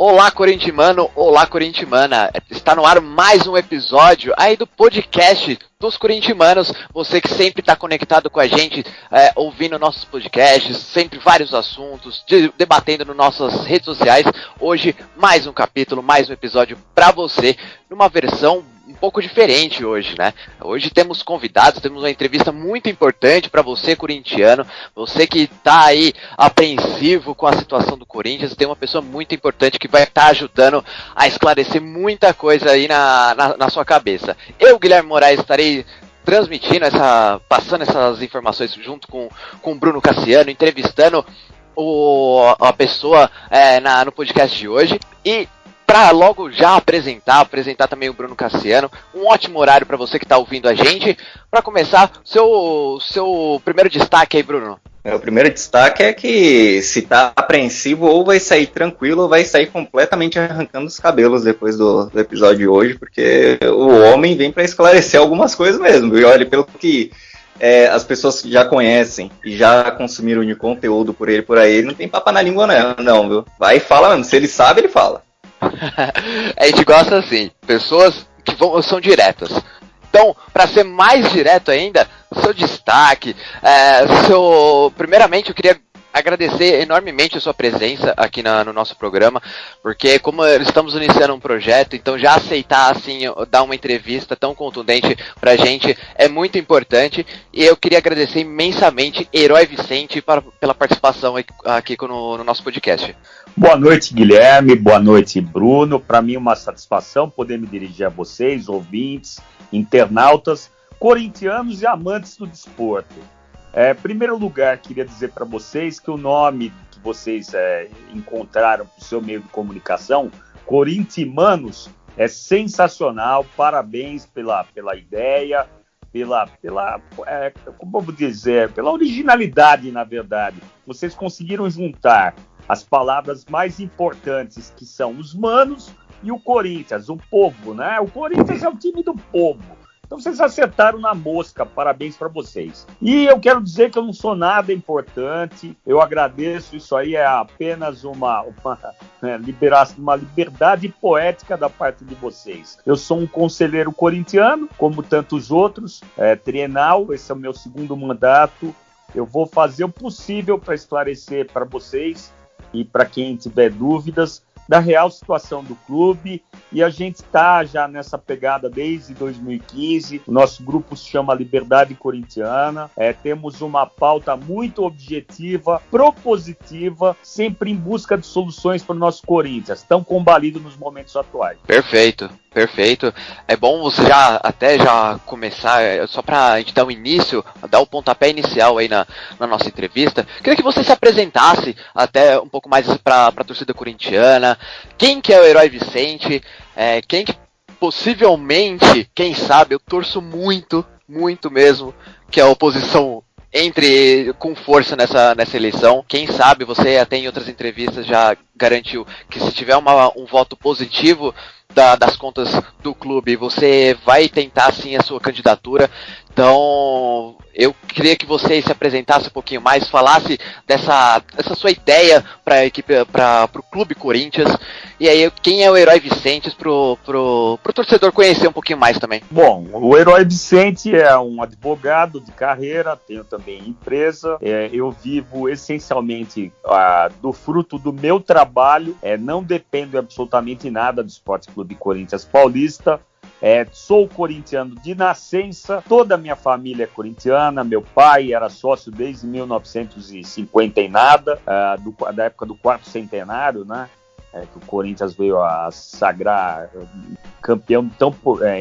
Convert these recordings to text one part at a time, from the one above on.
Olá, corintiano, olá, corintiana. Está no ar mais um episódio aí do podcast dos corintianos. Você que sempre está conectado com a gente, ouvindo nossos podcasts, sempre vários assuntos, debatendo nas nossas redes sociais. Hoje, mais um capítulo, mais um episódio para você, numa versão um pouco diferente hoje, né? Hoje temos convidados, temos uma entrevista muito importante para você, corintiano, você que tá aí apreensivo com a situação do Corinthians. Tem uma pessoa muito importante que vai estar ajudando a esclarecer muita coisa aí na sua cabeça. Eu, Guilherme Moraes, estarei transmitindo, passando essas informações junto com o Bruno Cassiano, entrevistando a pessoa no podcast de hoje. E para logo já apresentar também o Bruno Cassiano, um ótimo horário para você que está ouvindo a gente. Para começar, seu primeiro destaque aí, Bruno. O primeiro destaque é que se tá apreensivo, ou vai sair tranquilo, ou vai sair completamente arrancando os cabelos depois do episódio de hoje, porque o homem vem para esclarecer algumas coisas mesmo. E olha, pelo que as pessoas já conhecem e já consumiram de conteúdo por ele por aí, não tem papo na língua não, viu? Vai e fala mesmo, se ele sabe, ele fala. A gente gosta assim, pessoas que são diretas. Então, para ser mais direto ainda, seu destaque, primeiramente eu queria agradecer enormemente a sua presença aqui no nosso programa, porque como estamos iniciando um projeto, então já aceitar assim, dar uma entrevista tão contundente pra gente é muito importante, e eu queria agradecer imensamente Herói Vicente pela participação aqui no nosso podcast. Boa noite, Guilherme, boa noite, Bruno. Para mim é uma satisfação poder me dirigir a vocês, ouvintes, internautas, corintianos e amantes do desporto. Em primeiro lugar, queria dizer para vocês que o nome que vocês encontraram para o seu meio de comunicação, Corintianos, é sensacional. Parabéns pela ideia, como eu vou dizer, pela originalidade, na verdade. Vocês conseguiram juntar as palavras mais importantes, que são os manos e o Corinthians, o povo, né? O Corinthians é o time do povo. Então vocês acertaram na mosca, parabéns para vocês. E eu quero dizer que eu não sou nada importante, eu agradeço, isso aí é apenas uma liberdade poética da parte de vocês. Eu sou um conselheiro corintiano, como tantos outros, trienal, esse é o meu segundo mandato. Eu vou fazer o possível para esclarecer para vocês e para quem tiver dúvidas da real situação do clube, e a gente está já nessa pegada desde 2015. O nosso grupo se chama Liberdade Corintiana, temos uma pauta muito objetiva, propositiva, sempre em busca de soluções para o nosso Corinthians, tão combalido nos momentos atuais. Perfeito. É bom você já começar, só para a gente dar um início, dar o pontapé inicial aí na nossa entrevista. Queria que você se apresentasse até um pouco mais para a torcida corintiana. Quem que é o Herói Vicente? Quem que possivelmente, quem sabe, eu torço muito, muito mesmo, que a oposição entre com força nessa eleição. Quem sabe você até em outras entrevistas já garantiu que se tiver um voto positivo das contas do clube, você vai tentar sim a sua candidatura. Então eu queria que você se apresentasse um pouquinho mais, falasse dessa sua ideia para o Clube Corinthians, e aí quem é o Herói Vicente pro torcedor conhecer um pouquinho mais também. Bom, o Herói Vicente é um advogado de carreira, tenho também empresa, eu vivo essencialmente do fruto do meu trabalho, não dependo absolutamente nada do Esporte Clube Corinthians Paulista. Sou corintiano de nascença, toda a minha família é corintiana, meu pai era sócio desde 1950 e nada, da época do quarto centenário, né? Que o Corinthians veio a sagrar campeão de tão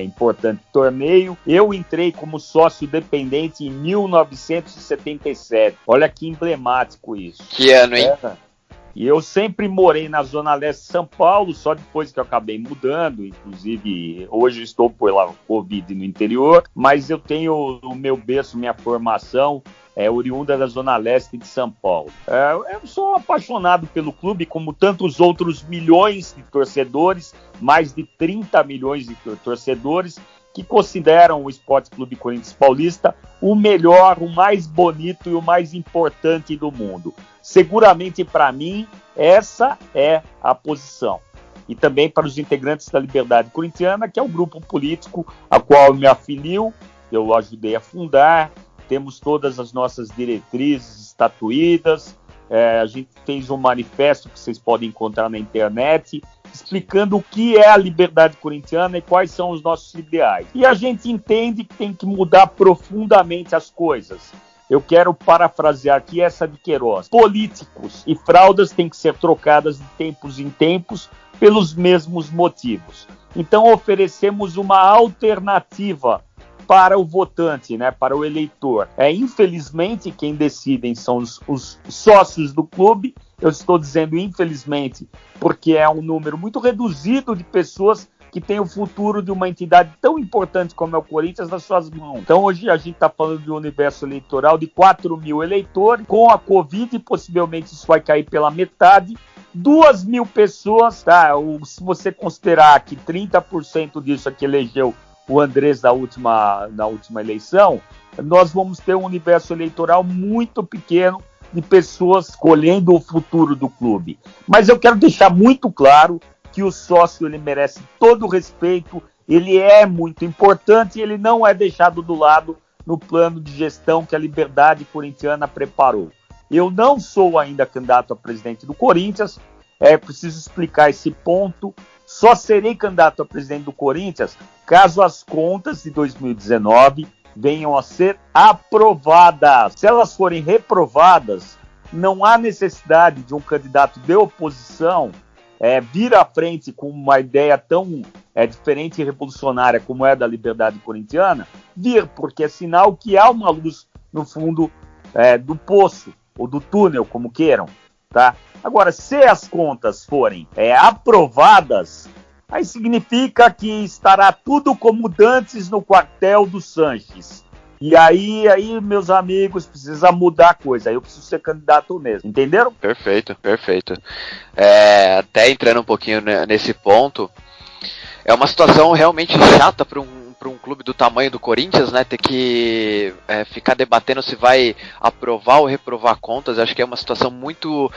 importante torneio. Eu entrei como sócio dependente em 1977, olha que emblemático isso. Que ano, hein? E eu sempre morei na Zona Leste de São Paulo, só depois que eu acabei mudando, inclusive hoje eu estou pela Covid no interior, mas eu tenho o meu berço, minha formação oriunda da Zona Leste de São Paulo. Eu sou apaixonado pelo clube, como tantos outros milhões de torcedores, mais de 30 milhões de torcedores, que consideram o Esporte Clube Corinthians Paulista o melhor, o mais bonito e o mais importante do mundo. Seguramente para mim, essa é a posição. e também para os integrantes da Liberdade Corintiana, que é o grupo político a qual eu me afilio, eu ajudei a fundar. Temos todas as nossas diretrizes estatuídas, a gente fez um manifesto que vocês podem encontrar na internet, explicando o que é a Liberdade Corintiana e quais são os nossos ideais. E a gente entende que tem que mudar profundamente as coisas. Eu quero parafrasear aqui essa de Queiroz. Políticos e fraldas têm que ser trocadas de tempos em tempos pelos mesmos motivos. Então oferecemos uma alternativa para o votante, né, para o eleitor. Infelizmente, quem decidem são os sócios do clube. Eu estou dizendo infelizmente, porque é um número muito reduzido de pessoas que tem o futuro de uma entidade tão importante como é o Corinthians nas suas mãos. Então hoje a gente está falando de um universo eleitoral de 4 mil eleitores. Com a Covid, possivelmente isso vai cair pela metade. 2 mil pessoas, tá? Se você considerar que 30% disso aqui elegeu o Andrés na última eleição, nós vamos ter um universo eleitoral muito pequeno de pessoas escolhendo o futuro do clube. Mas eu quero deixar muito claro que o sócio ele merece todo o respeito, ele é muito importante e ele não é deixado do lado no plano de gestão que a Liberdade Corintiana preparou. Eu não sou ainda candidato a presidente do Corinthians, preciso explicar esse ponto. Só serei candidato a presidente do Corinthians caso as contas de 2019 venham a ser aprovadas. Se elas forem reprovadas, não há necessidade de um candidato de oposição vir à frente com uma ideia tão diferente e revolucionária como é a da Liberdade Corintiana, porque é sinal que há uma luz no fundo do poço, ou do túnel, como queiram, tá? Agora, se as contas forem aprovadas, aí significa que estará tudo como dantes no quartel do Sanches. E aí, meus amigos, precisa mudar a coisa. Aí eu preciso ser candidato mesmo. Entenderam? Perfeito. Até entrando um pouquinho nesse ponto, é uma situação realmente chata para um clube do tamanho do Corinthians, né? Ter que ficar debatendo se vai aprovar ou reprovar contas. Eu acho que é uma situação muito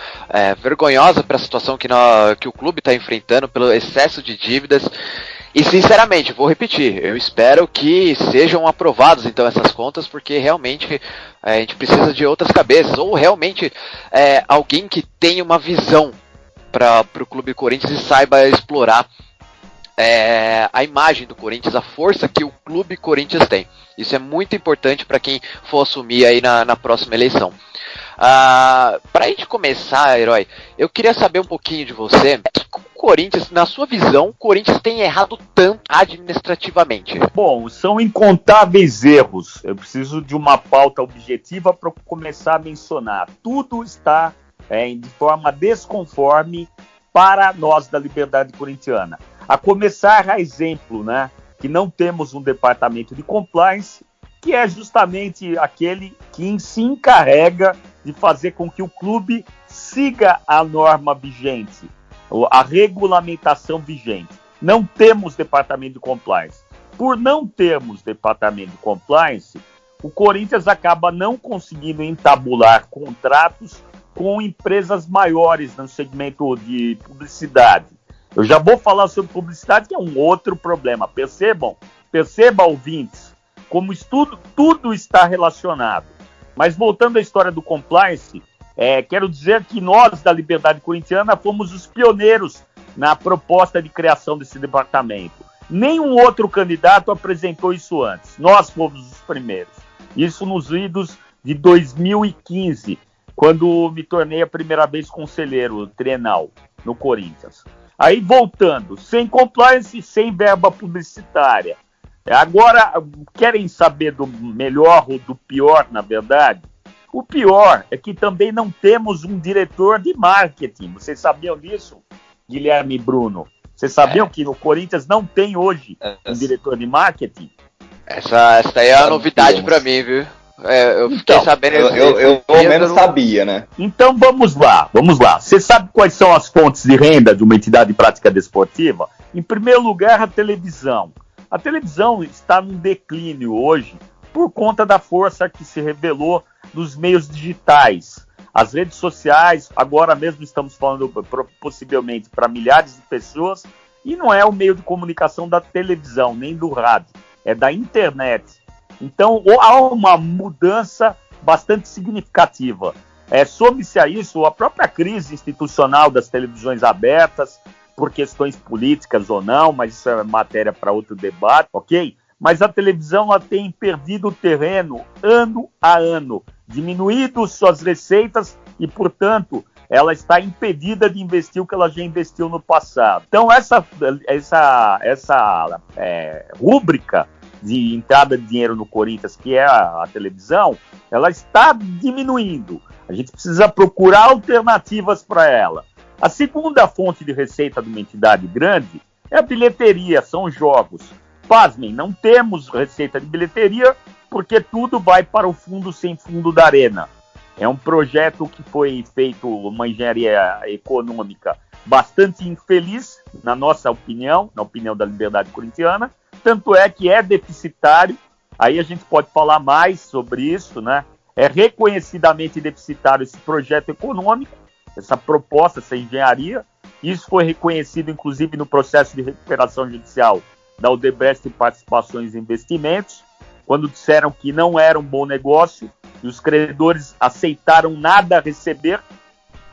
vergonhosa para a situação que o clube está enfrentando, pelo excesso de dívidas. E sinceramente, vou repetir, eu espero que sejam aprovadas então essas contas, porque realmente a gente precisa de outras cabeças, ou realmente alguém que tenha uma visão para o clube Corinthians e saiba explorar a imagem do Corinthians, a força que o clube Corinthians tem. Isso é muito importante para quem for assumir aí na próxima eleição. Para a gente começar, Herói, eu queria saber um pouquinho de você. O Corinthians, na sua visão, o Corinthians tem errado tanto administrativamente? Bom, são incontáveis erros. Eu preciso de uma pauta objetiva para começar a mencionar. Tudo está de forma desconforme para nós da Liberdade Corintiana. A começar a exemplo, né, que não temos um departamento de compliance, que é justamente aquele que se encarrega de fazer com que o clube siga a norma vigente, a regulamentação vigente. Não temos departamento de compliance. Por não termos departamento de compliance, o Corinthians acaba não conseguindo entabular contratos com empresas maiores no segmento de publicidade. Eu já vou falar sobre publicidade, que é um outro problema. Percebam, ouvintes, como tudo está relacionado. Mas voltando à história do compliance, quero dizer que nós, da Liberdade Corintiana, fomos os pioneiros na proposta de criação desse departamento. Nenhum outro candidato apresentou isso antes. Nós fomos os primeiros. Isso nos idos de 2015, quando me tornei a primeira vez conselheiro trienal no Corinthians. Aí, voltando, sem compliance, sem verba publicitária. Agora, querem saber do melhor ou do pior, na verdade? O pior é que também não temos um diretor de marketing. Vocês sabiam disso, Guilherme e Bruno? Vocês sabiam que no Corinthians não tem hoje um diretor de marketing? Essa aí é a novidade para mim, viu? Eu fiquei sabendo... Eu pelo menos sabia, né? Então vamos lá. Você sabe quais são as fontes de renda de uma entidade de prática desportiva? Em primeiro lugar, a televisão. A televisão está num declínio hoje por conta da força que se revelou nos meios digitais. As redes sociais, agora mesmo estamos falando possivelmente para milhares de pessoas, e não é o meio de comunicação da televisão, nem do rádio, é da internet. Então, há uma mudança bastante significativa. Some-se a isso a própria crise institucional das televisões abertas, por questões políticas ou não, mas isso é matéria para outro debate, ok? Mas a televisão ela tem perdido o terreno ano a ano, diminuído suas receitas e, portanto, ela está impedida de investir o que ela já investiu no passado. Então, essa rúbrica de entrada de dinheiro no Corinthians, que é a televisão, ela está diminuindo. A gente precisa procurar alternativas para ela. A segunda fonte de receita de uma entidade grande é a bilheteria, são os jogos. Pasmem, não temos receita de bilheteria porque tudo vai para o fundo sem fundo da Arena. É um projeto que foi feito, uma engenharia econômica bastante infeliz, na nossa opinião, na opinião da Liberdade Corintiana, tanto é que é deficitário, aí a gente pode falar mais sobre isso, né? É reconhecidamente deficitário esse projeto econômico, essa proposta, essa engenharia. Isso foi reconhecido, inclusive, no processo de recuperação judicial da Odebrecht e Participações e Investimentos, quando disseram que não era um bom negócio e os credores aceitaram nada a receber.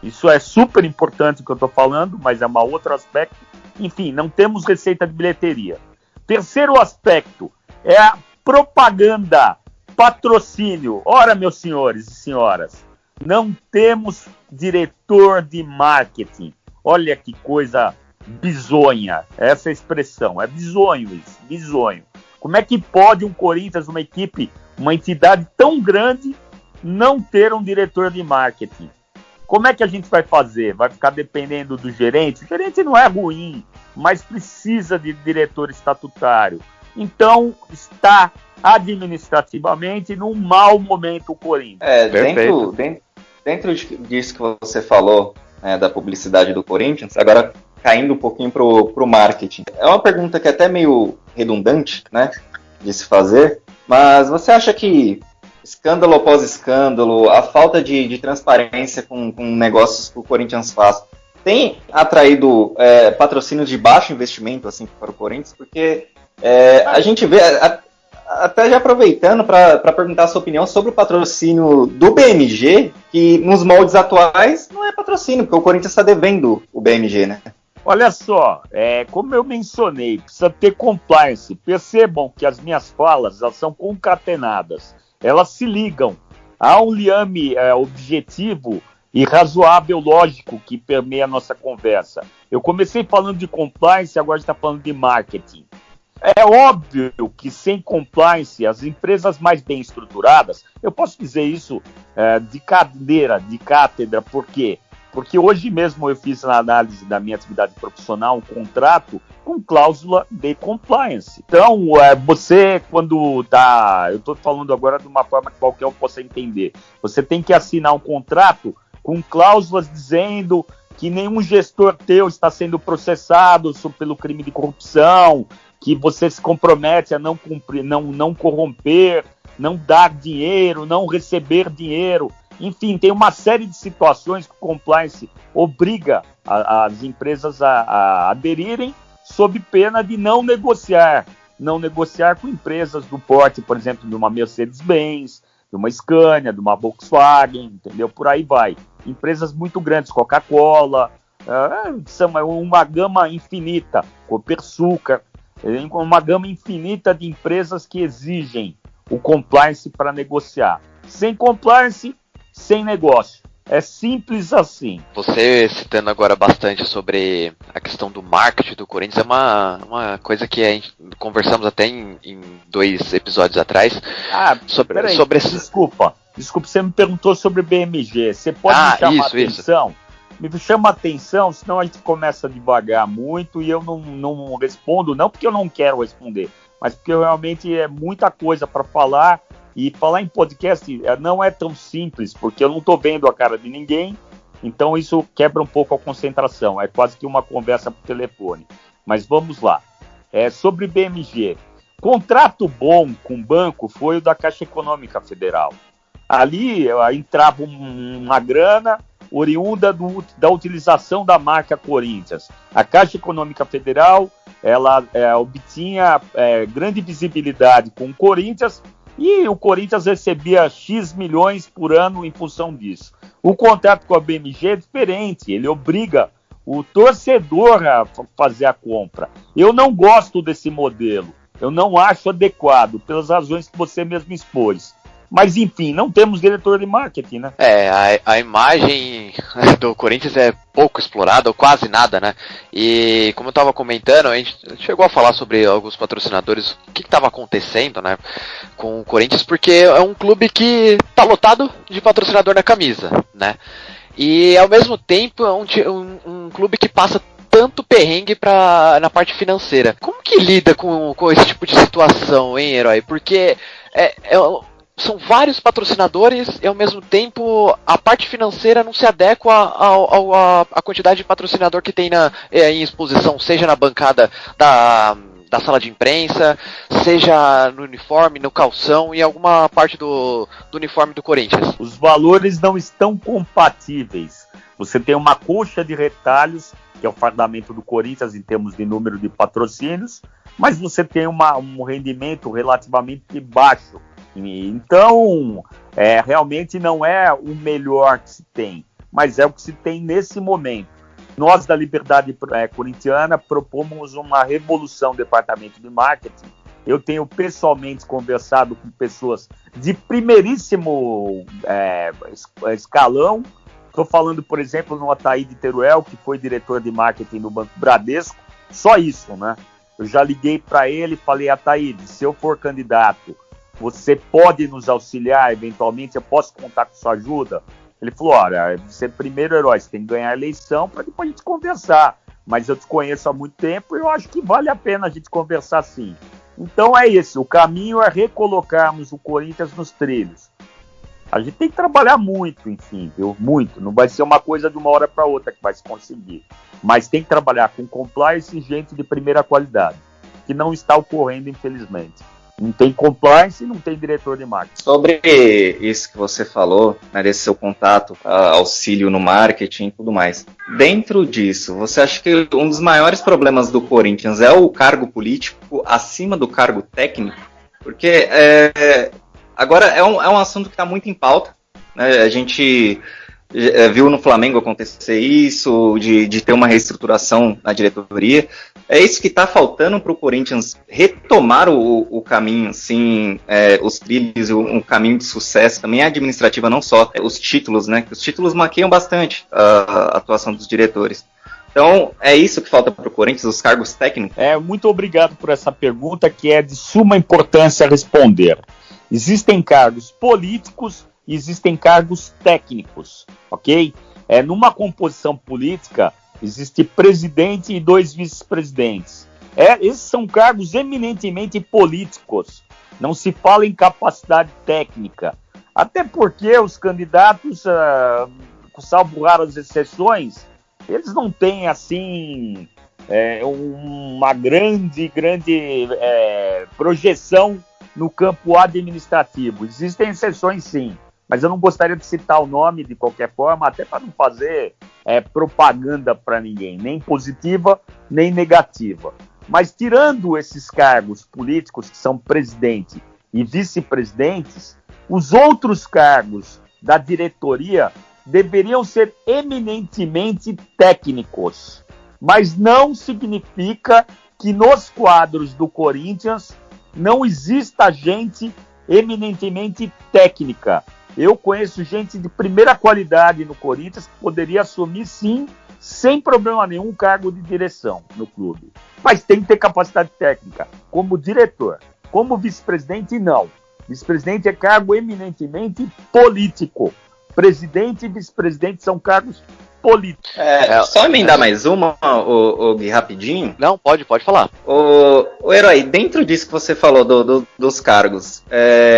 Isso é super importante o que eu estou falando, mas é um outro aspecto. Enfim, não temos receita de bilheteria. Terceiro aspecto é a propaganda, patrocínio. Ora, meus senhores e senhoras, não temos diretor de marketing. Olha que coisa bizonha essa expressão. É bizonho isso, bizonho. Como é que pode um Corinthians, uma equipe, uma entidade tão grande, não ter um diretor de marketing? Como é que a gente vai fazer? Vai ficar dependendo do gerente? O gerente não é ruim, mas precisa de diretor estatutário. Então, está administrativamente num mau momento o Corinthians. Dentro disso que você falou, da publicidade do Corinthians, agora caindo um pouquinho pro marketing. É uma pergunta que é até meio redundante, né, de se fazer, mas você acha que escândalo após escândalo, a falta de transparência com negócios que o Corinthians faz, tem atraído patrocínios de baixo investimento assim, para o Corinthians? Porque a gente vê, até já aproveitando para perguntar a sua opinião sobre o patrocínio do BMG, que nos moldes atuais não é patrocínio, porque o Corinthians está devendo o BMG, né? Olha só, como eu mencionei, precisa ter compliance. Percebam que as minhas falas elas são concatenadas. Elas se ligam. Há um liame objetivo e razoável, lógico, que permeia a nossa conversa. Eu comecei falando de compliance, agora está falando de marketing. É óbvio que sem compliance, as empresas mais bem estruturadas, eu posso dizer isso de cátedra, por quê? Porque hoje mesmo eu fiz na análise da minha atividade profissional um contrato com cláusula de compliance. Então, você, quando está... Eu estou falando agora de uma forma que qualquer um possa entender. Você tem que assinar um contrato com cláusulas dizendo que nenhum gestor teu está sendo processado pelo crime de corrupção, que você se compromete a não cumprir, não corromper, não dar dinheiro, não receber dinheiro. Enfim, tem uma série de situações que o compliance obriga as empresas a aderirem sob pena de não negociar com empresas do porte, por exemplo, de uma Mercedes-Benz, de uma Scania, de uma Volkswagen, entendeu? Por aí vai. Empresas muito grandes, Coca-Cola, são uma gama infinita, Copersucar, uma gama infinita de empresas que exigem o compliance para negociar. Sem compliance, sem negócio. É simples assim. Você citando agora bastante sobre a questão do marketing do Corinthians, é uma coisa que a gente conversamos até em 2 episódios atrás. Desculpa, você me perguntou sobre BMG. Você pode me chamar a atenção? Me chama a atenção, senão a gente começa a devagar muito e eu não respondo, não porque eu não quero responder, mas porque realmente é muita coisa para falar. E falar em podcast não é tão simples, porque eu não estou vendo a cara de ninguém, então isso quebra um pouco a concentração, é quase que uma conversa por telefone. Mas vamos lá. Sobre BMG, contrato bom com o banco foi o da Caixa Econômica Federal. Ali entrava uma grana oriunda da utilização da marca Corinthians. A Caixa Econômica Federal, ela obtinha grande visibilidade com o Corinthians, e o Corinthians recebia X milhões por ano em função disso. O contrato com a BMG é diferente, ele obriga o torcedor a fazer a compra. Eu não gosto desse modelo, eu não acho adequado, pelas razões que você mesmo expôs. Mas, enfim, não temos diretor de marketing, né? A imagem do Corinthians é pouco explorada, ou quase nada, né? E, como eu estava comentando, a gente chegou a falar sobre alguns patrocinadores, o que estava acontecendo, né, com o Corinthians, porque é um clube que tá lotado de patrocinador na camisa, né? E, ao mesmo tempo, é um clube que passa tanto perrengue na parte financeira. Como que lida com esse tipo de situação, hein, Herói? Porque são vários patrocinadores e, ao mesmo tempo, a parte financeira não se adequa à quantidade de patrocinador que tem em exposição, seja na bancada da sala de imprensa, seja no uniforme, no calção e alguma parte do uniforme do Corinthians. Os valores não estão compatíveis. Você tem uma coxa de retalhos, que é o fardamento do Corinthians em termos de número de patrocínios, mas você tem um rendimento relativamente baixo. Então, realmente não é o melhor que se tem, mas é o que se tem nesse momento. Nós, da Liberdade Corintiana, propomos uma revolução no departamento de marketing. Eu tenho pessoalmente conversado com pessoas de primeiríssimo escalão. Estou falando, por exemplo, no Ataíde Teruel, que foi diretor de marketing no Banco Bradesco. Só isso, né? Eu já liguei para ele e falei: Ataíde, se eu for candidato, você pode nos auxiliar, eventualmente, eu posso contar com sua ajuda? Ele falou: olha, você primeiro, Herói, você tem que ganhar a eleição para depois a gente conversar. Mas eu te conheço há muito tempo e eu acho que vale a pena a gente conversar sim. Então é esse, o caminho é recolocarmos o Corinthians nos trilhos. A gente tem que trabalhar muito, enfim, viu? Muito. Não vai ser uma coisa de uma hora para outra que vai se conseguir. Mas tem que trabalhar com compliance e gente de primeira qualidade, que não está ocorrendo, infelizmente. Não tem compliance e não tem diretor de marketing. Sobre isso que você falou, né, desse seu contato, auxílio no marketing e tudo mais. Dentro disso, você acha que um dos maiores problemas do Corinthians é o cargo político acima do cargo técnico? Porque agora é um assunto que está muito em pauta, né? A gente viu no Flamengo acontecer isso, de ter uma reestruturação na diretoria. É isso que está faltando para o Corinthians retomar o caminho, assim, os trilhos, um caminho de sucesso, também administrativa, não só os títulos, né? Os títulos maquiam bastante a atuação dos diretores. Então, é isso que falta para o Corinthians, os cargos técnicos? Muito obrigado por essa pergunta, que é de suma importância responder. Existem cargos políticos e existem cargos técnicos, ok? Numa composição política, existe presidente e 2 vice-presidentes. Esses são cargos eminentemente políticos. Não se fala em capacidade técnica. Até porque os candidatos, salvo raras exceções, eles não têm, assim, uma grande projeção no campo administrativo. Existem exceções, sim. Mas eu não gostaria de citar o nome de qualquer forma, até para não fazer propaganda para ninguém, nem positiva, nem negativa. Mas tirando esses cargos políticos, que são presidente e vice-presidentes, os outros cargos da diretoria deveriam ser eminentemente técnicos. Mas não significa que nos quadros do Corinthians não exista gente eminentemente técnica. Eu conheço gente de primeira qualidade no Corinthians que poderia assumir, sim, sem problema nenhum, cargo de direção no clube. Mas tem que ter capacidade técnica, como diretor. Como vice-presidente, não. Vice-presidente é cargo eminentemente político. Presidente e vice-presidente são cargos políticos. Só emendar mais uma, Gui, rapidinho. Não, pode falar. O Herói, dentro disso que você falou dos cargos,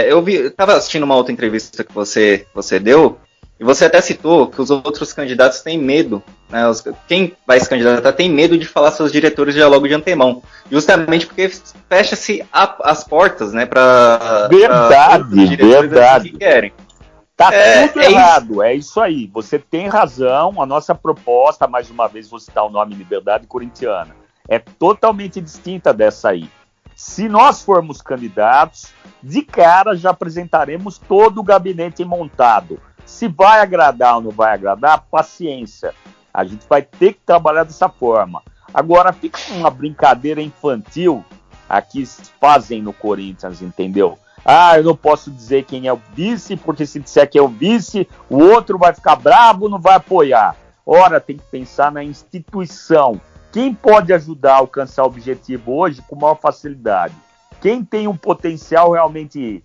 eu estava assistindo uma outra entrevista que você deu, e você até citou que os outros candidatos têm medo, né? Quem vai se candidatar tem medo de falar seus diretores já logo de antemão, justamente porque fecha-se as portas, né, para verdade. Que querem. Tá tudo errado, é isso aí. Você tem razão, a nossa proposta, mais uma vez vou citar o nome Liberdade Corintiana, é totalmente distinta dessa aí. Se nós formos candidatos, de cara já apresentaremos todo o gabinete montado. Se vai agradar ou não vai agradar, paciência. A gente vai ter que trabalhar dessa forma. Agora, fica uma brincadeira infantil aqui fazem no Corinthians, entendeu? Eu não posso dizer quem é o vice, porque se disser que é o vice, o outro vai ficar bravo, não vai apoiar. Ora, tem que pensar na instituição. Quem pode ajudar a alcançar o objetivo hoje com maior facilidade? Quem tem um potencial realmente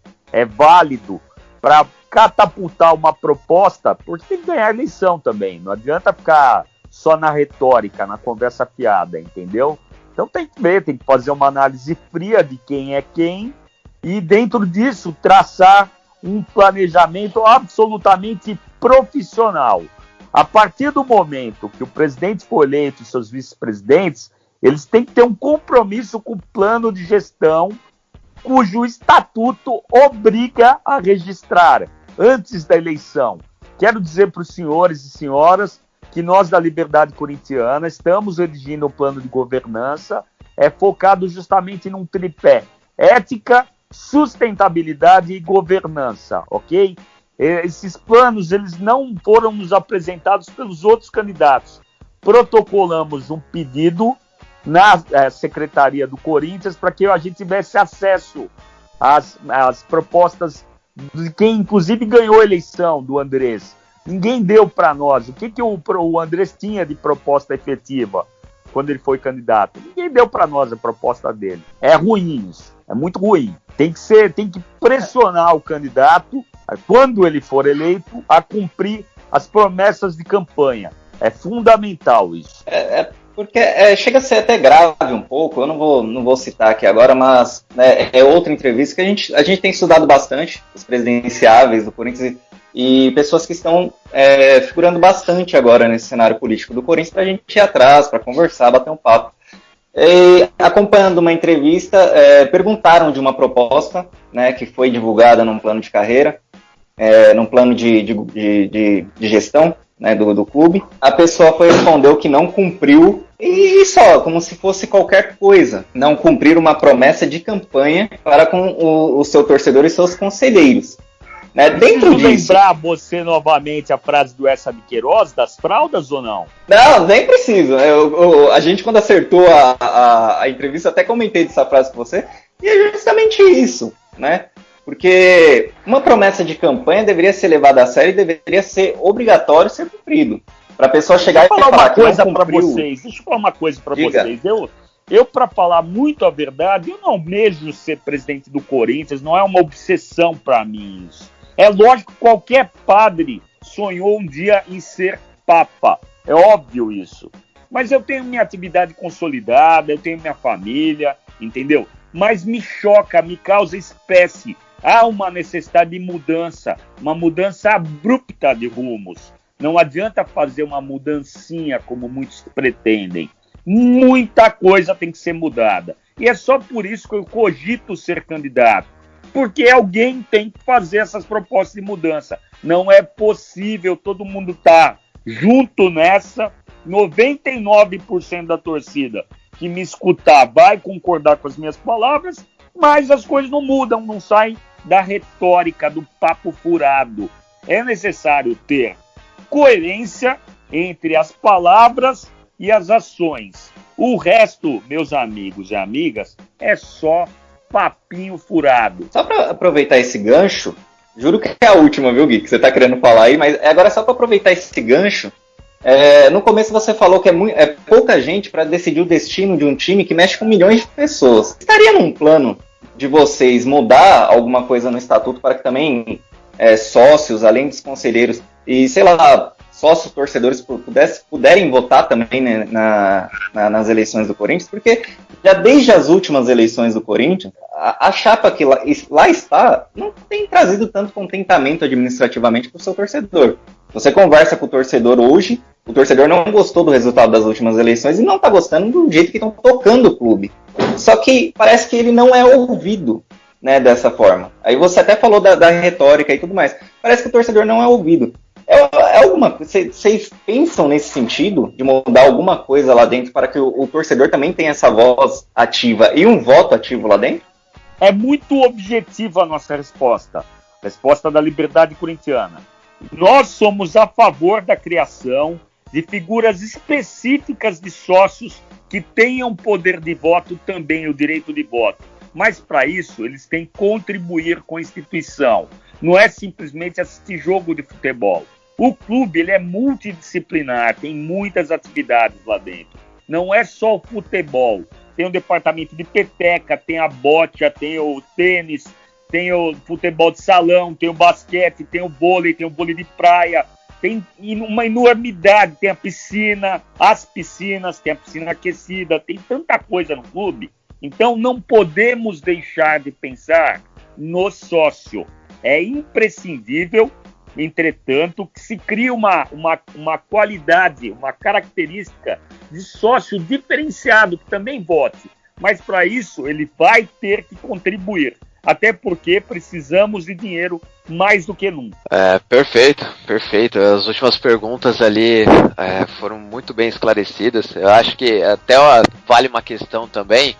válido para catapultar uma proposta, porque tem que ganhar a eleição também. Não adianta ficar só na retórica, na conversa fiada, entendeu? Então tem que ver, tem que fazer uma análise fria de quem é quem, e dentro disso traçar um planejamento absolutamente profissional. A partir do momento que o presidente for eleito e seus vice-presidentes, eles têm que ter um compromisso com o plano de gestão, cujo estatuto obriga a registrar antes da eleição. Quero dizer para os senhores e senhoras que nós da Liberdade Corintiana estamos redigindo um plano de governança focado justamente num tripé: ética, sustentabilidade e governança, ok? Esses planos, eles não foram nos apresentados pelos outros candidatos. Protocolamos um pedido na Secretaria do Corinthians para que a gente tivesse acesso às propostas de quem, inclusive, ganhou a eleição, do Andrés. Ninguém deu para nós. O que o Andrés tinha de proposta efetiva quando ele foi candidato? Ninguém deu para nós a proposta dele. É ruim isso. É muito ruim. Tem que pressionar o candidato, quando ele for eleito, a cumprir as promessas de campanha. É fundamental isso. Porque chega a ser até grave um pouco, eu não vou citar aqui agora, mas é outra entrevista que a gente tem estudado bastante, os presidenciáveis do Corinthians e pessoas que estão figurando bastante agora nesse cenário político do Corinthians, para a gente ir atrás, para conversar, bater um papo. E, acompanhando uma entrevista, perguntaram de uma proposta, né, que foi divulgada num plano de carreira, num plano de gestão, né, do clube. A pessoa respondeu que não cumpriu, e só, como se fosse qualquer coisa, não cumprir uma promessa de campanha para com o seu torcedor e seus conselheiros. Né? Dentro disso, lembrar você novamente a frase do Essa de Queiroz, das fraldas, ou não? Não, nem preciso. A gente, quando acertou a entrevista, até comentei dessa frase com você, e é justamente isso, né? Porque uma promessa de campanha deveria ser levada a sério e deveria ser obrigatório ser cumprido. Para a pessoa chegar e falar que não cumpriu. Deixa eu falar uma coisa para vocês. Eu, para falar muito a verdade, eu não almejo ser presidente do Corinthians, não é uma obsessão para mim isso. É lógico que qualquer padre sonhou um dia em ser papa. É óbvio isso. Mas eu tenho minha atividade consolidada, eu tenho minha família, entendeu? Mas me choca, me causa espécie. Há uma necessidade de mudança, uma mudança abrupta de rumos. Não adianta fazer uma mudancinha como muitos pretendem. Muita coisa tem que ser mudada. E é só por isso que eu cogito ser candidato. Porque alguém tem que fazer essas propostas de mudança. Não é possível todo mundo estar junto nessa. 99% da torcida que me escutar vai concordar com as minhas palavras, mas as coisas não mudam, não saem da retórica, do papo furado. É necessário ter coerência entre as palavras e as ações. O resto, meus amigos e amigas, é só papinho furado. Só para aproveitar esse gancho, juro que é a última, viu, Gui, que você tá querendo falar aí, mas agora é só para aproveitar esse gancho. No começo você falou que é pouca gente para decidir o destino de um time que mexe com milhões de pessoas. Estaria num plano de vocês mudar alguma coisa no estatuto para que também sócios, além dos conselheiros e, sei lá, sócios torcedores puderem votar também, né, nas eleições do Corinthians? Porque já desde as últimas eleições do Corinthians, a chapa que lá está não tem trazido tanto contentamento administrativamente para o seu torcedor. Você conversa com o torcedor hoje, o torcedor não gostou do resultado das últimas eleições e não está gostando do jeito que estão tocando o clube. Só que parece que ele não é ouvido, né, dessa forma. Aí você até falou da retórica e tudo mais. Parece que o torcedor não é ouvido. Vocês pensam nesse sentido de mudar alguma coisa lá dentro para que o torcedor também tenha essa voz ativa e um voto ativo lá dentro? É muito objetiva a nossa resposta da liberdade corintiana. Nós somos a favor da criação de figuras específicas de sócios que tenham poder de voto, também o direito de voto. Mas para isso eles têm que contribuir com a instituição. Não é simplesmente assistir jogo de futebol. O clube ele é multidisciplinar, tem muitas atividades lá dentro. Não é só o futebol. Tem o departamento de peteca, tem a bocha, tem o tênis, tem o futebol de salão, tem o basquete, tem o vôlei de praia. Tem uma enormidade, tem a piscina, as piscinas, tem a piscina aquecida, tem tanta coisa no clube. Então não podemos deixar de pensar no sócio. É imprescindível, entretanto, que se crie uma qualidade, uma característica de sócio diferenciado que também vote. Mas para isso ele vai ter que contribuir. Até porque precisamos de dinheiro mais do que nunca. Perfeito. As últimas perguntas ali foram muito bem esclarecidas. Eu acho que até vale uma questão também.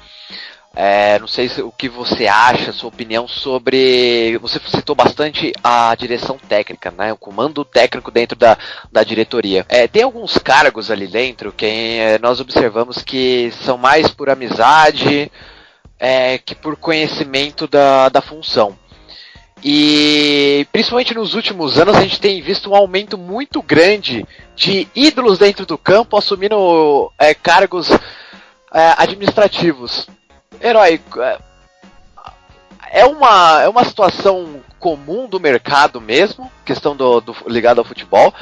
Não sei o que você acha, sua opinião sobre... Você citou bastante a direção técnica, né? O comando técnico dentro da diretoria. Tem alguns cargos ali dentro que nós observamos que são mais por amizade que por conhecimento da função. E principalmente nos últimos anos a gente tem visto um aumento muito grande de ídolos dentro do campo assumindo cargos administrativos. Herói, é uma situação comum do mercado mesmo, questão ligada ao futebol,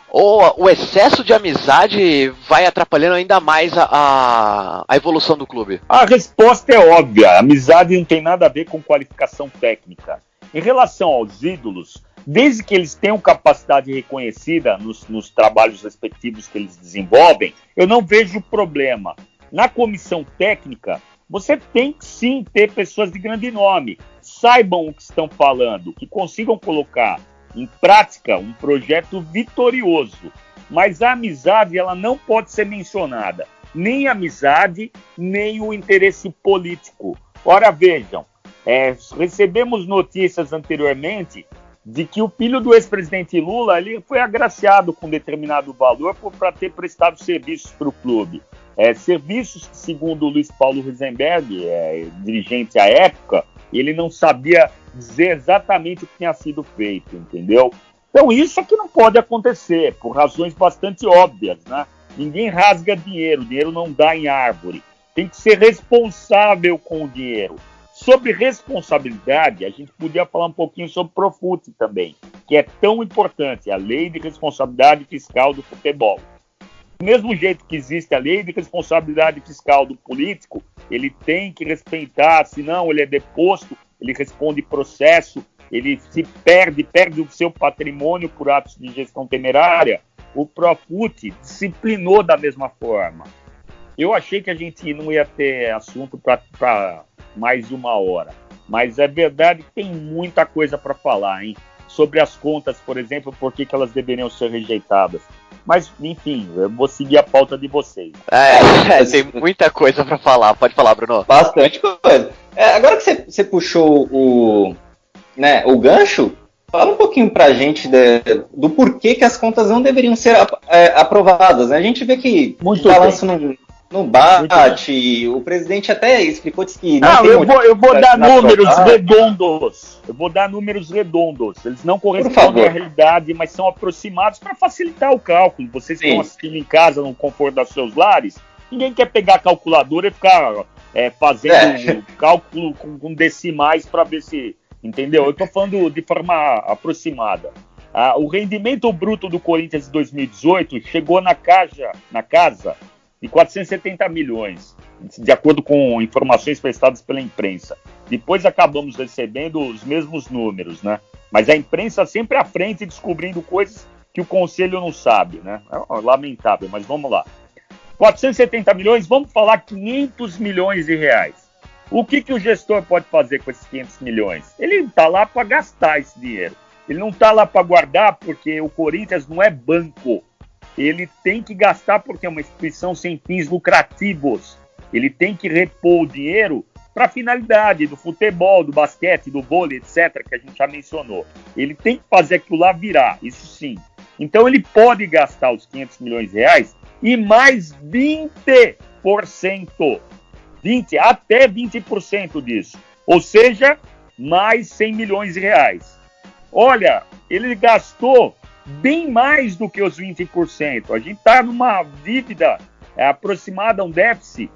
ou o excesso de amizade vai atrapalhando ainda mais a evolução do clube? A resposta é óbvia, a amizade não tem nada a ver com qualificação técnica. Em relação aos ídolos, desde que eles tenham capacidade reconhecida nos trabalhos respectivos que eles desenvolvem, eu não vejo problema. Na comissão técnica, você tem que sim ter pessoas de grande nome, saibam o que estão falando, que consigam colocar em prática um projeto vitorioso. Mas a amizade ela não pode ser mencionada, nem a amizade, nem o interesse político. Ora, vejam, recebemos notícias anteriormente de que o filho do ex-presidente Lula ele foi agraciado com determinado valor para ter prestado serviços para o clube. Serviços que, segundo o Luiz Paulo Risenberg, dirigente à época, ele não sabia dizer exatamente o que tinha sido feito, entendeu? Então isso é que não pode acontecer, por razões bastante óbvias, né? Ninguém rasga dinheiro, dinheiro não dá em árvore. Tem que ser responsável com o dinheiro. Sobre responsabilidade, a gente podia falar um pouquinho sobre Profut também, que é tão importante, a Lei de Responsabilidade Fiscal do Futebol. Do mesmo jeito que existe a Lei de Responsabilidade Fiscal do político, ele tem que respeitar, senão ele é deposto, ele responde processo, ele se perde o seu patrimônio por atos de gestão temerária. O Profut disciplinou da mesma forma. Eu achei que a gente não ia ter assunto para mais de 1 hora, mas é verdade que tem muita coisa para falar, hein? Sobre as contas, por exemplo, por que elas deveriam ser rejeitadas. Mas, enfim, eu vou seguir a pauta de vocês. Tem muita coisa para falar. Pode falar, Bruno. Bastante coisa. Agora que você puxou o gancho, fala um pouquinho pra gente do porquê que as contas não deveriam ser aprovadas. Né? A gente vê que o balanço não bate, o presidente até explicou, disse que eu vou dar números redondos. Eu vou dar números redondos. Eles não correspondem à realidade, mas são aproximados para facilitar o cálculo. Vocês que estão assistindo em casa, no conforto dos seus lares, ninguém quer pegar a calculadora e ficar fazendo cálculo com decimais para ver se... Entendeu? Eu estou falando de forma aproximada. O rendimento bruto do Corinthians de 2018 chegou na casa de 470 milhões, de acordo com informações prestadas pela imprensa. Depois acabamos recebendo os mesmos números, né? Mas a imprensa sempre à frente descobrindo coisas que o conselho não sabe, né? É lamentável, mas vamos lá. 470 milhões, vamos falar 500 milhões de reais. O que o gestor pode fazer com esses 500 milhões? Ele está lá para gastar esse dinheiro. Ele não está lá para guardar, porque o Corinthians não é banco. Ele tem que gastar porque é uma instituição sem fins lucrativos. Ele tem que repor o dinheiro para a finalidade do futebol, do basquete, do vôlei, etc., que a gente já mencionou. Ele tem que fazer aquilo lá virar, isso sim. Então ele pode gastar os 500 milhões de reais e mais 20%. Até 20% disso. Ou seja, mais 100 milhões de reais. Olha, ele gastou bem mais do que os 20%. A gente está numa dívida aproximada a um déficit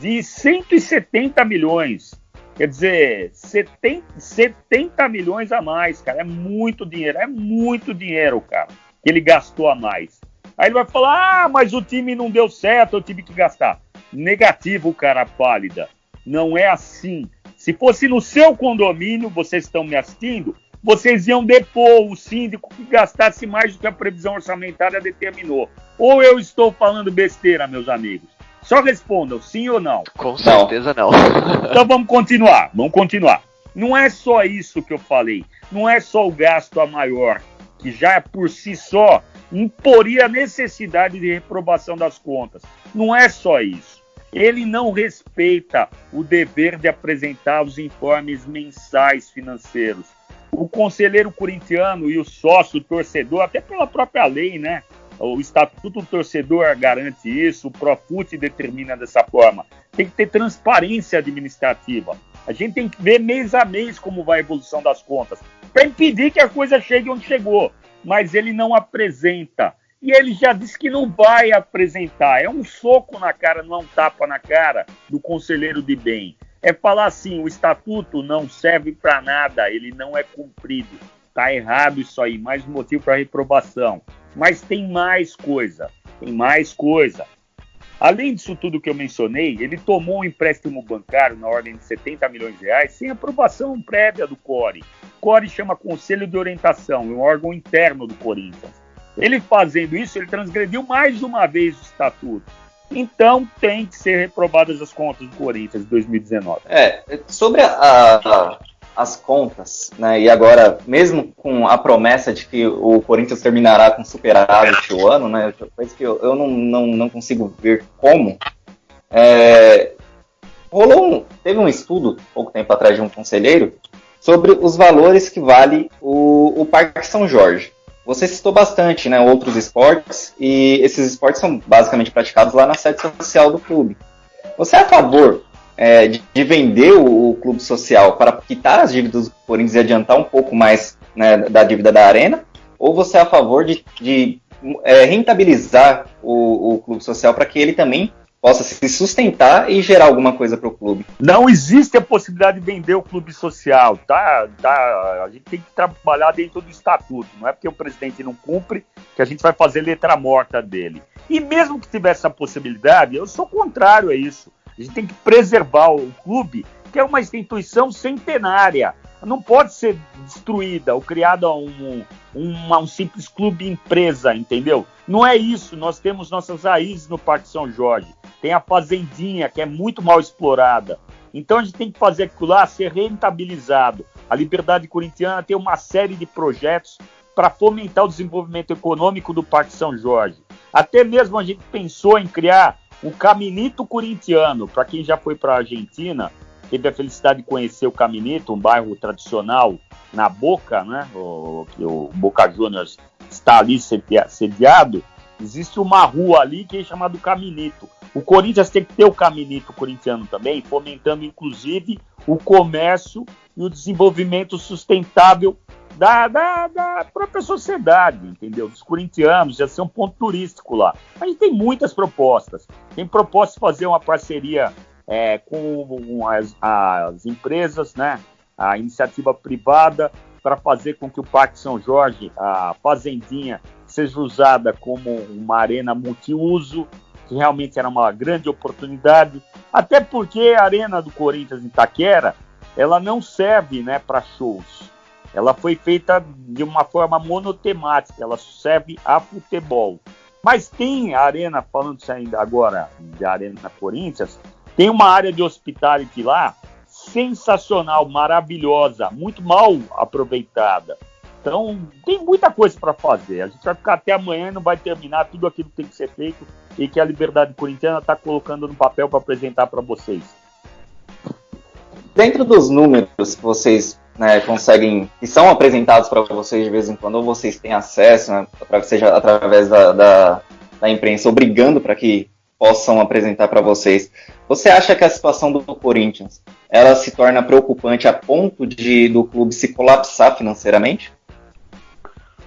de 170 milhões. Quer dizer, 70 milhões a mais, cara. É muito dinheiro, cara, que ele gastou a mais. Aí ele vai falar, mas o time não deu certo, eu tive que gastar. Negativo, cara pálida. Não é assim. Se fosse no seu condomínio, vocês estão me assistindo, vocês iam depor o síndico que gastasse mais do que a previsão orçamentária determinou. Ou eu estou falando besteira, meus amigos? Só respondam, sim ou não. Com certeza não. Então vamos continuar. Não é só isso que eu falei. Não é só o gasto a maior, que já por si só imporia a necessidade de reprovação das contas. Não é só isso. Ele não respeita o dever de apresentar os informes mensais financeiros. O conselheiro corintiano e o sócio torcedor, até pela própria lei, né? O Estatuto do Torcedor garante isso, o Profut determina dessa forma. Tem que ter transparência administrativa. A gente tem que ver mês a mês como vai a evolução das contas, para impedir que a coisa chegue onde chegou. Mas ele não apresenta. E ele já disse que não vai apresentar. É um soco na cara, não é um tapa na cara do conselheiro de bem. É falar assim, o estatuto não serve para nada, ele não é cumprido. Está errado isso aí, mais um motivo para reprovação. Mas tem mais coisa. Além disso tudo que eu mencionei, ele tomou um empréstimo bancário na ordem de 70 milhões de reais sem aprovação prévia do CORE. O CORE chama Conselho de Orientação, é um órgão interno do Corinthians. Ele fazendo isso, ele transgrediu mais uma vez o estatuto. Então tem que ser reprovadas as contas do Corinthians de 2019. Sobre as contas, né, e agora, mesmo com a promessa de que o Corinthians terminará com superávit o ano, né, coisa que eu não consigo ver como, teve um estudo, pouco tempo atrás, de um conselheiro, sobre os valores que vale o Parque São Jorge. Você citou bastante, né, outros esportes, e esses esportes são basicamente praticados lá na sede social do clube. Você é a favor de vender o clube social para quitar as dívidas do Corinthians e adiantar um pouco mais, né, da dívida da Arena? Ou você é a favor de rentabilizar o clube social para que ele também possa se sustentar e gerar alguma coisa para o clube? Não existe a possibilidade de vender o clube social, tá? A gente tem que trabalhar dentro do estatuto, não é porque o presidente não cumpre que a gente vai fazer letra morta dele. E mesmo que tivesse essa possibilidade, eu sou contrário a isso. A gente tem que preservar o clube, que é uma instituição centenária. Não pode ser destruída ou criada um simples clube empresa, entendeu? Não é isso. Nós temos nossas raízes no Parque São Jorge. Tem a fazendinha, que é muito mal explorada. Então a gente tem que fazer aquilo lá ser rentabilizado. A Liberdade Corintiana tem uma série de projetos para fomentar o desenvolvimento econômico do Parque São Jorge. Até mesmo a gente pensou em criar o Caminito Corintiano. Para quem já foi para a Argentina, teve a felicidade de conhecer o Caminito, um bairro tradicional na Boca, né? O Boca Juniors está ali sediado. Existe uma rua ali que é chamada Caminito. O Corinthians tem que ter o Caminito Corintiano também, fomentando inclusive o comércio e o desenvolvimento sustentável da própria sociedade, entendeu? Dos corintianos, já ser um ponto turístico lá. A gente tem muitas propostas. Tem proposta de fazer uma parceria com as empresas, né? A iniciativa privada, para fazer com que o Parque São Jorge, a fazendinha, seja usada como uma arena multiuso, que realmente era uma grande oportunidade, até porque a arena do Corinthians em Itaquera, ela não serve, né, para shows. Ela foi feita de uma forma monotemática, ela serve a futebol. Mas tem a arena, falando ainda agora de Arena Corinthians, tem uma área de hospitality lá, sensacional, maravilhosa, muito mal aproveitada. Então, tem muita coisa para fazer. A gente vai ficar até amanhã e não vai terminar tudo aquilo que tem que ser feito e que a Liberdade Corintiana está colocando no papel para apresentar para vocês. Dentro dos números que vocês conseguem, que são apresentados para vocês de vez em quando, ou vocês têm acesso, seja através da imprensa, obrigando para que possam apresentar para vocês, você acha que a situação do Corinthians ela se torna preocupante a ponto do clube se colapsar financeiramente?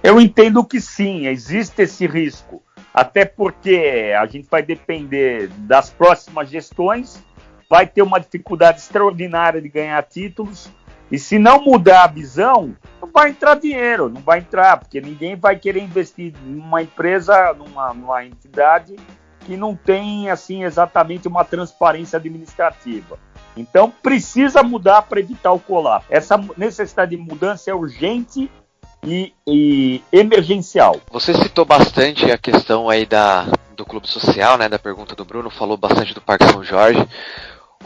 Eu entendo que sim, existe esse risco. Até porque a gente vai depender das próximas gestões, vai ter uma dificuldade extraordinária de ganhar títulos, e se não mudar a visão, não vai entrar dinheiro, não vai entrar, porque ninguém vai querer investir numa empresa, numa entidade que não tem assim, exatamente uma transparência administrativa. Então precisa mudar para evitar o colapso. Essa necessidade de mudança é urgente e emergencial. Você citou bastante a questão aí do clube social, né, da pergunta do Bruno, falou bastante do Parque São Jorge.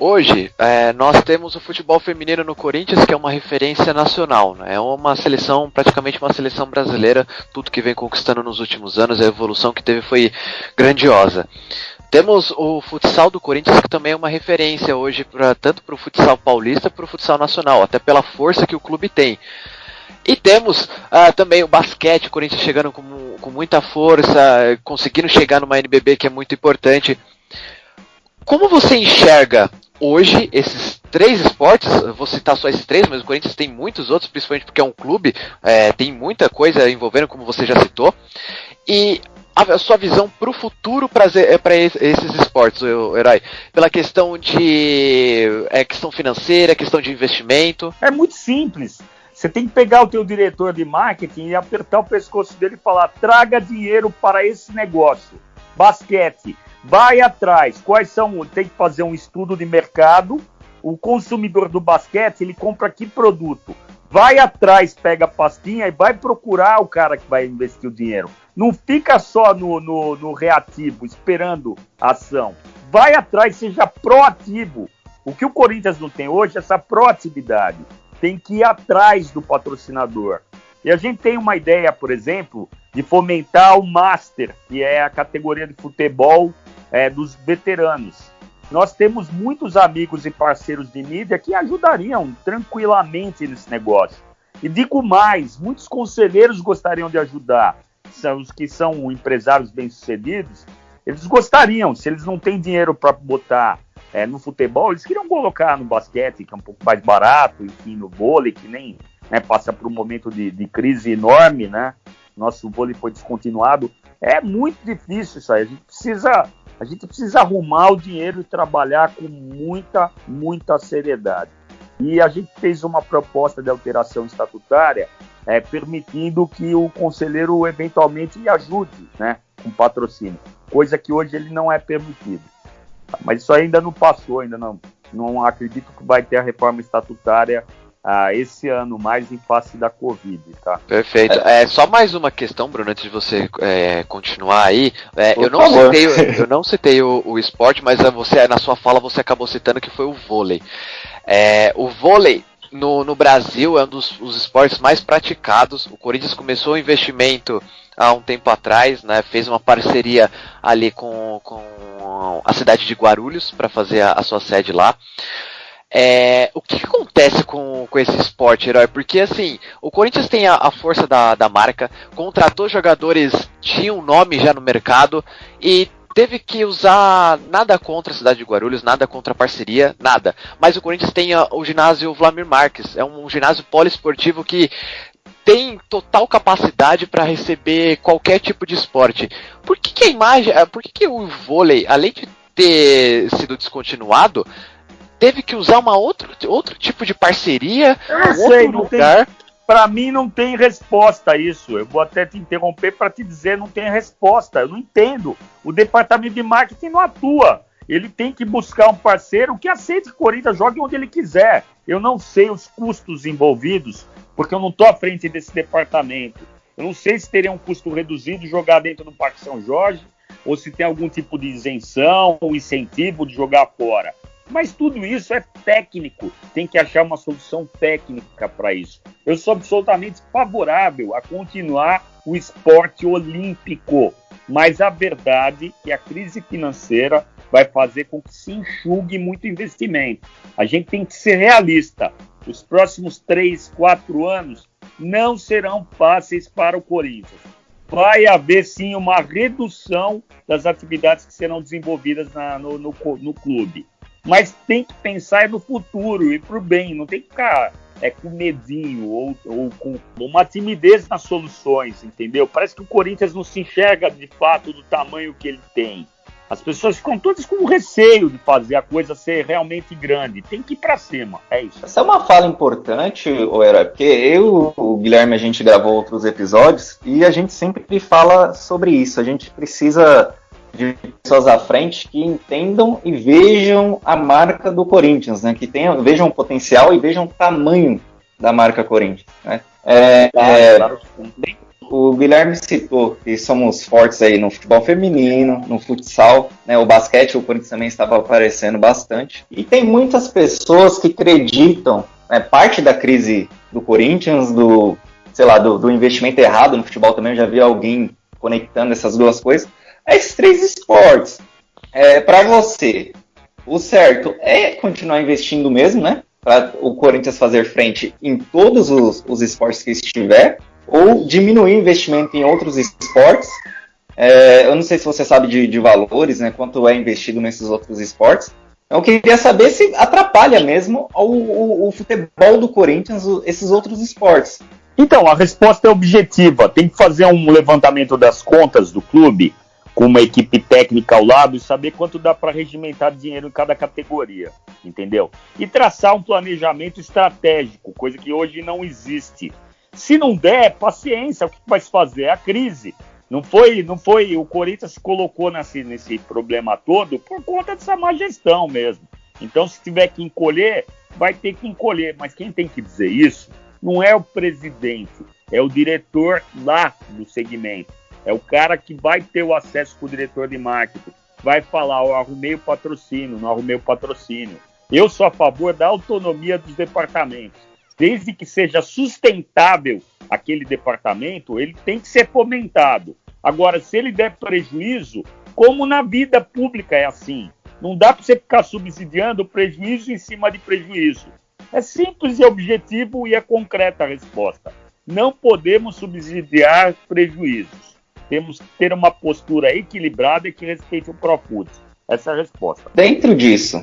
Hoje, nós temos o futebol feminino no Corinthians, que é uma referência nacional, né? É uma seleção, praticamente uma seleção brasileira, tudo que vem conquistando nos últimos anos, a evolução que teve foi grandiosa. Temos o futsal do Corinthians, que também é uma referência hoje, tanto para o futsal paulista, para o futsal nacional, até pela força que o clube tem. E temos também o basquete, o Corinthians chegando com muita força, conseguindo chegar numa NBB que é muito importante. Como você enxerga hoje esses 3 esportes? Vou citar só esses 3, mas o Corinthians tem muitos outros, principalmente porque é um clube, tem muita coisa envolvendo, como você já citou. E a sua visão para o futuro para esses esportes, Herói? Pela questão de questão financeira, questão de investimento? É muito simples. Você tem que pegar o teu diretor de marketing e apertar o pescoço dele e falar: traga dinheiro para esse negócio. Basquete, vai atrás. Quais são? Tem que fazer um estudo de mercado. O consumidor do basquete, ele compra que produto? Vai atrás, pega a pastinha e vai procurar o cara que vai investir o dinheiro. Não fica só no reativo, esperando a ação. Vai atrás, seja proativo. O que o Corinthians não tem hoje é essa proatividade. Tem que ir atrás do patrocinador. E a gente tem uma ideia, por exemplo, de fomentar o Master, que é a categoria de futebol dos veteranos. Nós temos muitos amigos e parceiros de mídia que ajudariam tranquilamente nesse negócio. E digo mais, muitos conselheiros gostariam de ajudar. Os que são empresários bem-sucedidos, eles gostariam, se eles não têm dinheiro para botar no futebol, eles queriam colocar no basquete, que é um pouco mais barato, enfim, no vôlei, que nem passa por um momento de crise enorme, né? Nosso vôlei foi descontinuado. É muito difícil isso aí. A gente precisa arrumar o dinheiro e trabalhar com muita seriedade. E a gente fez uma proposta de alteração estatutária permitindo que o conselheiro eventualmente ajude, né, com patrocínio, coisa que hoje ele não é permitido. Mas isso ainda não passou, ainda não acredito que vai ter a reforma estatutária esse ano, mais em face da Covid, tá? Perfeito. Só mais uma questão, Bruno, antes de você continuar aí. Eu não citei o esporte, mas você, na sua fala você acabou citando que foi o vôlei. O vôlei no Brasil é um dos esportes mais praticados. O Corinthians começou o investimento há um tempo atrás, né? Fez uma parceria ali com a cidade de Guarulhos para fazer a sua sede lá. O que acontece com esse esporte, Herói? Porque assim, o Corinthians tem a força da marca, contratou jogadores, tinha um nome já no mercado e teve que usar, nada contra a cidade de Guarulhos, nada contra a parceria, nada. Mas o Corinthians tem o ginásio Vladimir Marques, é um ginásio poliesportivo que tem total capacidade para receber qualquer tipo de esporte. Por que o vôlei, além de ter sido descontinuado, teve que usar outro tipo de parceria, lugar? Para mim não tem resposta a isso. Eu vou até te interromper para te dizer, não tem resposta. Eu não entendo. O departamento de marketing não atua. Ele tem que buscar um parceiro que aceite que o Corinthians jogue onde ele quiser. Eu não sei os custos envolvidos, porque eu não estou à frente desse departamento. Eu não sei se teria um custo reduzido jogar dentro do Parque São Jorge, ou se tem algum tipo de isenção, ou incentivo de jogar fora. Mas tudo isso é técnico, tem que achar uma solução técnica para isso. Eu sou absolutamente favorável a continuar o esporte olímpico, mas a verdade é que a crise financeira vai fazer com que se enxugue muito investimento. A gente tem que ser realista. Os próximos 3, 4 anos não serão fáceis para o Corinthians. Vai haver, sim, uma redução das atividades que serão desenvolvidas no clube. Mas tem que pensar no futuro e para o bem. Não tem que ficar com medinho ou com uma timidez nas soluções, entendeu? Parece que o Corinthians não se enxerga, de fato, do tamanho que ele tem. As pessoas ficam todas com receio de fazer a coisa ser realmente grande. Tem que ir para cima, é isso. Essa é uma fala importante, Herói, porque eu, o Guilherme, a gente gravou outros episódios e a gente sempre fala sobre isso. A gente precisa de pessoas à frente que entendam e vejam a marca do Corinthians, né? Que vejam o potencial e vejam o tamanho da marca Corinthians, né? Claro. O Guilherme citou que somos fortes aí no futebol feminino, no futsal, né? O basquete, o Corinthians também estava aparecendo bastante. E tem muitas pessoas que acreditam, né, parte da crise do Corinthians, do investimento errado no futebol também, eu já vi alguém conectando essas duas coisas, esses 3 esportes. Para você, o certo é continuar investindo mesmo, né? Para o Corinthians fazer frente em todos os esportes que estiver, ou diminuir o investimento em outros esportes. Eu não sei se você sabe de valores, né, quanto é investido nesses outros esportes. Então, eu queria saber se atrapalha mesmo o futebol do Corinthians, esses outros esportes. Então, a resposta é objetiva. Tem que fazer um levantamento das contas do clube, com uma equipe técnica ao lado, e saber quanto dá para regimentar dinheiro em cada categoria, entendeu? E traçar um planejamento estratégico, coisa que hoje não existe. Se não der, paciência, o que vai se fazer? É a crise. Não foi, o Corinthians se colocou nesse problema todo por conta dessa má gestão mesmo. Então, se tiver que encolher, vai ter que encolher. Mas quem tem que dizer isso não é o presidente, é o diretor lá do segmento. É o cara que vai ter o acesso com o diretor de marketing. Vai falar, eu arrumei o patrocínio, não arrumei o patrocínio. Eu sou a favor da autonomia dos departamentos. Desde que seja sustentável aquele departamento, ele tem que ser fomentado. Agora, se ele der prejuízo, como na vida pública é assim, não dá para você ficar subsidiando prejuízo em cima de prejuízo. É simples e objetivo e é concreta a resposta. Não podemos subsidiar prejuízos. Temos que ter uma postura equilibrada e que respeite o Profut. Essa é a resposta. Dentro disso,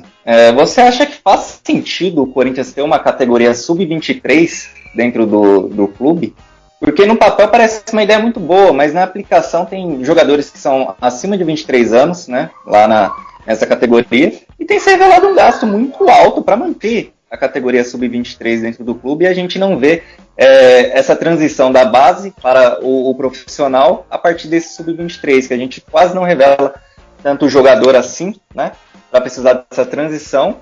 você acha que faz sentido o Corinthians ter uma categoria sub-23 dentro do clube? Porque no papel parece uma ideia muito boa, mas na aplicação tem jogadores que são acima de 23 anos, né, lá nessa categoria, e tem se revelado um gasto muito alto para manter a categoria sub-23 dentro do clube, e a gente não vê essa transição da base para o profissional a partir desse sub-23, que a gente quase não revela tanto jogador assim, né, para precisar dessa transição.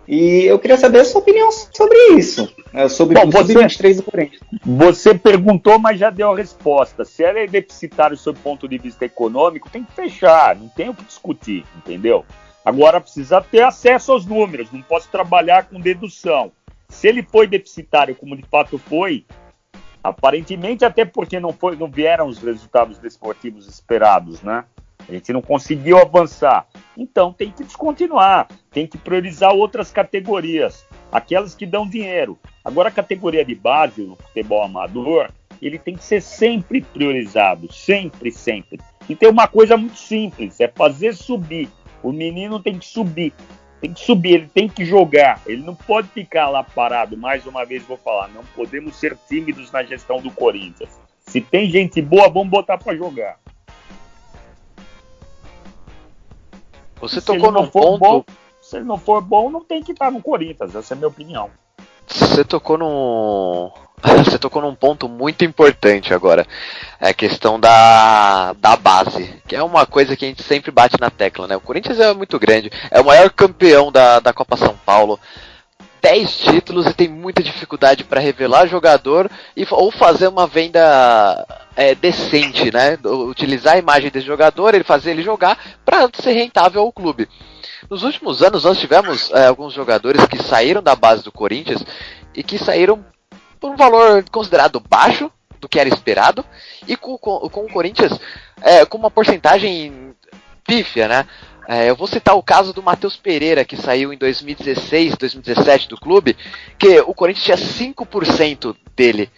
E eu queria saber a sua opinião sobre isso, né, sobre o sub-23 do Corinthians. Você perguntou, mas já deu a resposta. Se ela é deficitário sob o ponto de vista econômico, tem que fechar, não tem o que discutir, entendeu? Agora precisa ter acesso aos números, não posso trabalhar com dedução. Se ele foi deficitário, como de fato foi, aparentemente até porque não vieram os resultados desportivos esperados, né? A gente não conseguiu avançar. Então tem que descontinuar, tem que priorizar outras categorias, aquelas que dão dinheiro. Agora a categoria de base, o futebol amador, ele tem que ser sempre priorizado, sempre, sempre. E tem uma coisa muito simples, é fazer subir. O menino tem que subir, ele tem que jogar, ele não pode ficar lá parado. Mais uma vez vou falar, não podemos ser tímidos na gestão do Corinthians. Se tem gente boa, vamos botar para jogar. Você tocou num ponto... Se ele não for bom, não tem que estar no Corinthians, essa é a minha opinião. Você tocou num ponto muito importante agora. É a questão da base, que é uma coisa que a gente sempre bate na tecla, né? O Corinthians é muito grande, é o maior campeão da Copa São Paulo. 10 títulos e tem muita dificuldade para revelar jogador ou fazer uma venda decente, né? Utilizar a imagem desse jogador, ele fazer ele jogar para ser rentável ao clube. Nos últimos anos nós tivemos alguns jogadores que saíram da base do Corinthians e que saíram por um valor considerado baixo do que era esperado e com o Corinthians com uma porcentagem pífia, né? Eu vou citar o caso do Matheus Pereira, que saiu em 2016, 2017 do clube, que o Corinthians tinha 5% dele.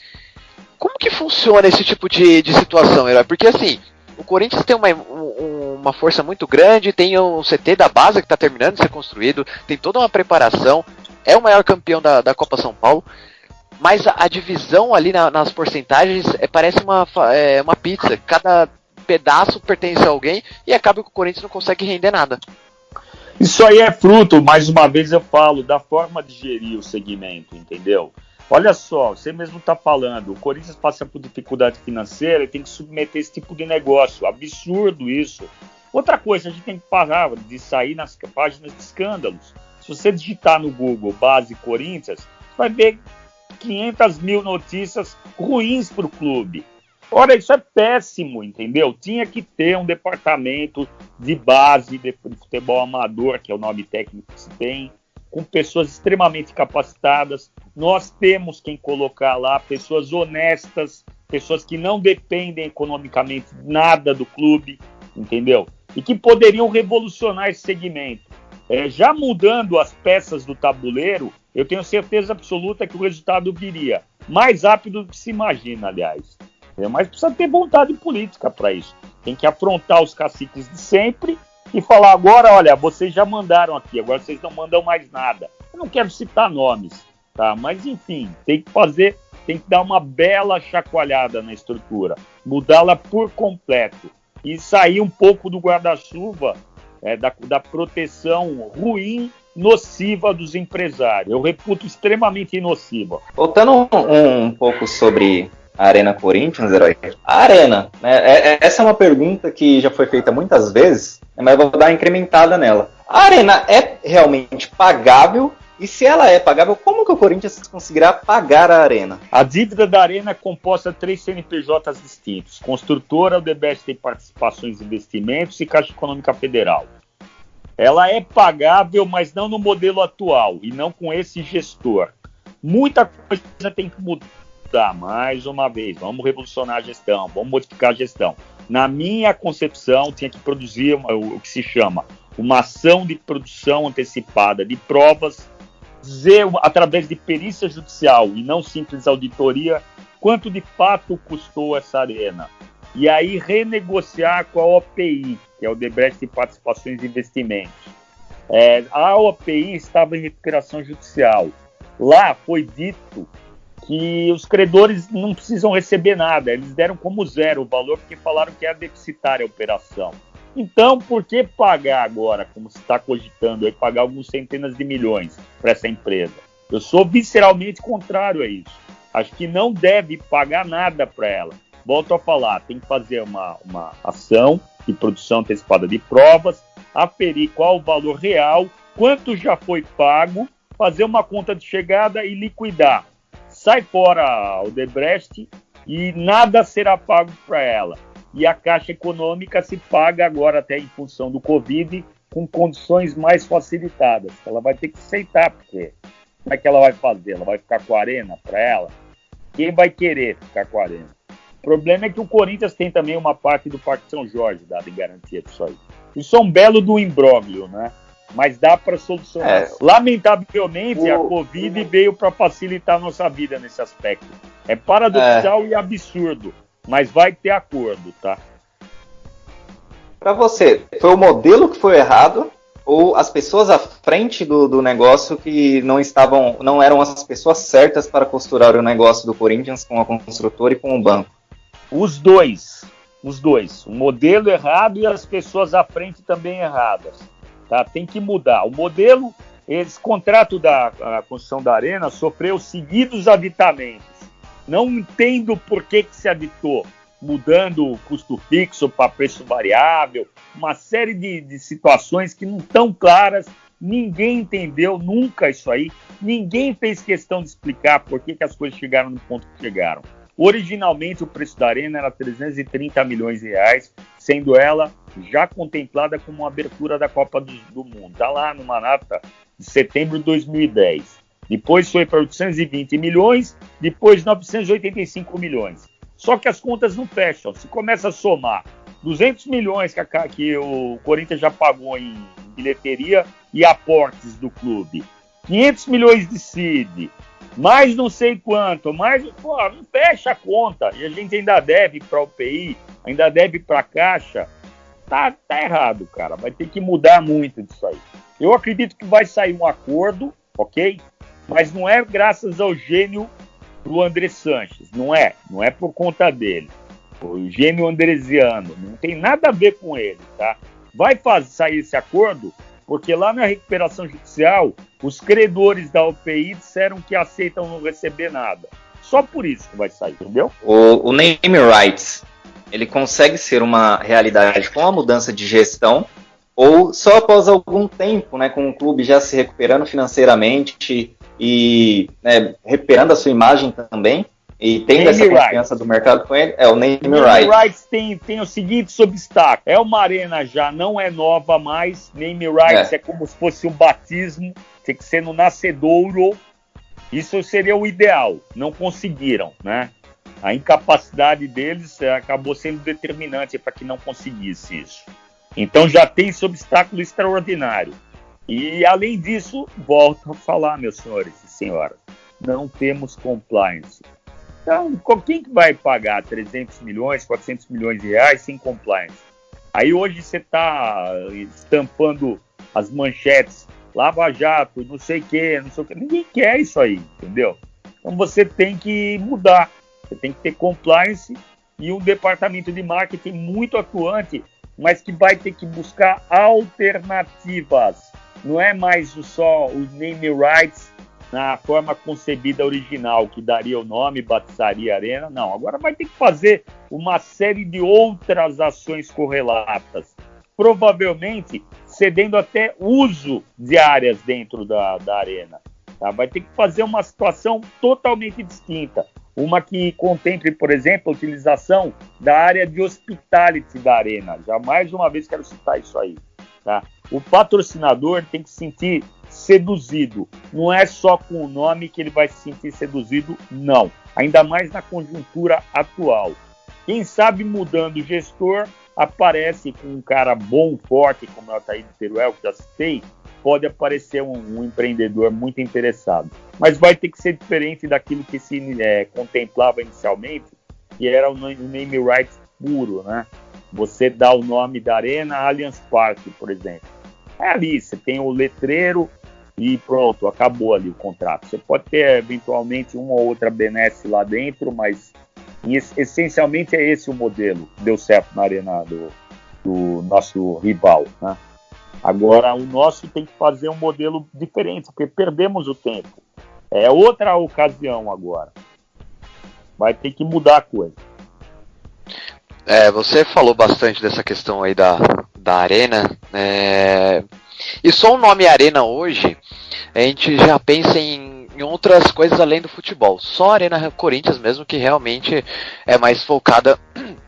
Como que funciona esse tipo de situação, Herói? Porque assim, o Corinthians tem uma força muito grande, tem o CT da base que está terminando de ser construído, tem toda uma preparação, é o maior campeão da Copa São Paulo, mas a divisão ali nas porcentagens parece uma pizza, cada pedaço pertence a alguém e acaba que o Corinthians não consegue render nada. Isso aí é fruto, mais uma vez eu falo, da forma de gerir o segmento, entendeu? Olha só, você mesmo está falando, o Corinthians passa por dificuldade financeira e tem que submeter esse tipo de negócio, absurdo isso. Outra coisa, a gente tem que parar de sair nas páginas de escândalos. Se você digitar no Google base Corinthians, você vai ver 500 mil notícias ruins para o clube. Ora, isso é péssimo, entendeu? Tinha que ter um departamento de base de futebol amador, que é o nome técnico que se tem, com pessoas extremamente capacitadas. Nós temos quem colocar lá, pessoas honestas, pessoas que não dependem economicamente nada do clube, entendeu? E que poderiam revolucionar esse segmento. Já mudando as peças do tabuleiro, eu tenho certeza absoluta que o resultado viria mais rápido do que se imagina, aliás. Mas precisa ter vontade política para isso. Tem que afrontar os caciques de sempre e falar agora, olha, vocês já mandaram aqui, agora vocês não mandam mais nada. Eu não quero citar nomes, tá? Mas enfim, tem que dar uma bela chacoalhada na estrutura, mudá-la por completo e sair um pouco do guarda-chuva da proteção ruim, nociva dos empresários. Eu reputo extremamente nociva. Voltando um pouco sobre a Arena Corinthians, Herói. A Arena, né, essa é uma pergunta que já foi feita muitas vezes, mas eu vou dar uma incrementada nela. A Arena é realmente pagável? E se ela é pagável, como que o Corinthians conseguirá pagar a Arena? A dívida da Arena é composta de 3 CNPJs distintos. Construtora, Odebrecht tem participações e investimentos e Caixa Econômica Federal. Ela é pagável, mas não no modelo atual e não com esse gestor. Muita coisa tem que mudar. Mais uma vez, vamos revolucionar a gestão, vamos modificar a gestão. Na minha concepção, tinha que produzir o que se chama uma ação de produção antecipada de provas, dizer através de perícia judicial e não simples auditoria, quanto de fato custou essa arena. E aí renegociar com a OPI, que é o Odebrecht de Participações e Investimentos. A OPI estava em recuperação judicial. Lá foi dito que os credores não precisam receber nada, eles deram como zero o valor porque falaram que é deficitária a operação. Então, por que pagar agora, como se está cogitando, pagar algumas centenas de milhões para essa empresa? Eu sou visceralmente contrário a isso. Acho que não deve pagar nada para ela. Volto a falar, tem que fazer uma ação de produção antecipada de provas, aferir qual o valor real, quanto já foi pago, fazer uma conta de chegada e liquidar. Sai fora o Odebrecht e nada será pago para ela. E a Caixa Econômica se paga agora, até em função do Covid, com condições mais facilitadas. Ela vai ter que aceitar, porque como é que ela vai fazer? Ela vai ficar com a Arena para ela? Quem vai querer ficar com a Arena? O problema é que o Corinthians tem também uma parte do Parque São Jorge dada em garantia disso aí. Isso é um belo do imbróglio, né? Mas dá para solucionar. Lamentavelmente, a Covid veio para facilitar a nossa vida nesse aspecto. É paradoxal e absurdo, mas vai ter acordo, tá? Para você, foi o modelo que foi errado ou as pessoas à frente do negócio que não eram as pessoas certas para costurar o negócio do Corinthians com a construtora e com o banco? Os dois. O modelo errado e as pessoas à frente também erradas. Tá? Tem que mudar. O modelo, esse contrato da construção da Arena sofreu seguidos aditamentos. Não entendo por que se aditou, mudando o custo fixo para preço variável, uma série de situações que não estão claras Ninguém entendeu nunca isso aí. Ninguém fez questão de explicar por que as coisas chegaram no ponto que chegaram. Originalmente, o preço da Arena era 330 milhões de reais, sendo ela já contemplada como uma abertura da Copa do Mundo. Está lá numa data de setembro de 2010. Depois foi para 820 milhões, depois 985 milhões. Só que as contas não fecham. Se começa a somar 200 milhões que o Corinthians já pagou em bilheteria e aportes do clube, 500 milhões de CID, mais não sei quanto, mais, pô, não fecha a conta, e a gente ainda deve para o UPI, ainda deve para a Caixa, tá errado, cara, vai ter que mudar muito disso aí. Eu acredito que vai sair um acordo, ok? Mas não é graças ao gênio do André Sanches, não é por conta dele, o gênio andresiano, não tem nada a ver com ele, tá? Vai sair esse acordo porque lá na recuperação judicial, os credores da UPI disseram que aceitam não receber nada. Só por isso que vai sair, entendeu? O name rights, ele consegue ser uma realidade com a mudança de gestão ou só após algum tempo, né, com o clube já se recuperando financeiramente e, né, recuperando a sua imagem também? E tendo essa confiança do mercado com ele, é o name rights. Tem os seguintes obstáculos. É uma arena já, não é nova mais. Name rights é como se fosse um batismo. Tem que ser no nascedouro. Isso seria o ideal. Não conseguiram, né? A incapacidade deles acabou sendo determinante para que não conseguisse isso. Então já tem esse obstáculo extraordinário. E além disso, volto a falar, meus senhores e senhoras, não temos compliance. Então, quem que vai pagar 300 milhões, 400 milhões de reais sem compliance? Aí hoje você está estampando as manchetes, Lava Jato, não sei o que. Ninguém quer isso aí, entendeu? Então você tem que mudar. Você tem que ter compliance e um departamento de marketing muito atuante, mas que vai ter que buscar alternativas. Não é mais só os name rights na forma concebida original, que daria o nome, batizaria a arena. Não, agora vai ter que fazer uma série de outras ações correlatas, provavelmente cedendo até uso de áreas dentro da arena. Tá? Vai ter que fazer uma situação totalmente distinta, uma que contemple, por exemplo, a utilização da área de hospitality da arena. Já mais uma vez quero citar isso aí. Tá? O patrocinador tem que se sentir seduzido. Não é só com o nome que ele vai se sentir seduzido, não. Ainda mais na conjuntura atual. Quem sabe mudando o gestor, aparece com um cara bom, forte, como é o Altair de Teruel, que já citei, pode aparecer um empreendedor muito interessado. Mas vai ter que ser diferente daquilo que se contemplava inicialmente, que era o name rights puro, né? Você dá o nome da arena Allianz Parque, por exemplo. É ali, você tem o letreiro e pronto, acabou ali o contrato. Você pode ter, eventualmente, uma ou outra benesse lá dentro, mas essencialmente é esse o modelo que deu certo na arena do nosso rival, né? Agora, o nosso tem que fazer um modelo diferente, porque perdemos o tempo. É outra ocasião agora. Vai ter que mudar a coisa. Você falou bastante dessa questão aí da arena, e só o nome Arena hoje, a gente já pensa em outras coisas além do futebol. Só a Arena Corinthians mesmo que realmente é mais focada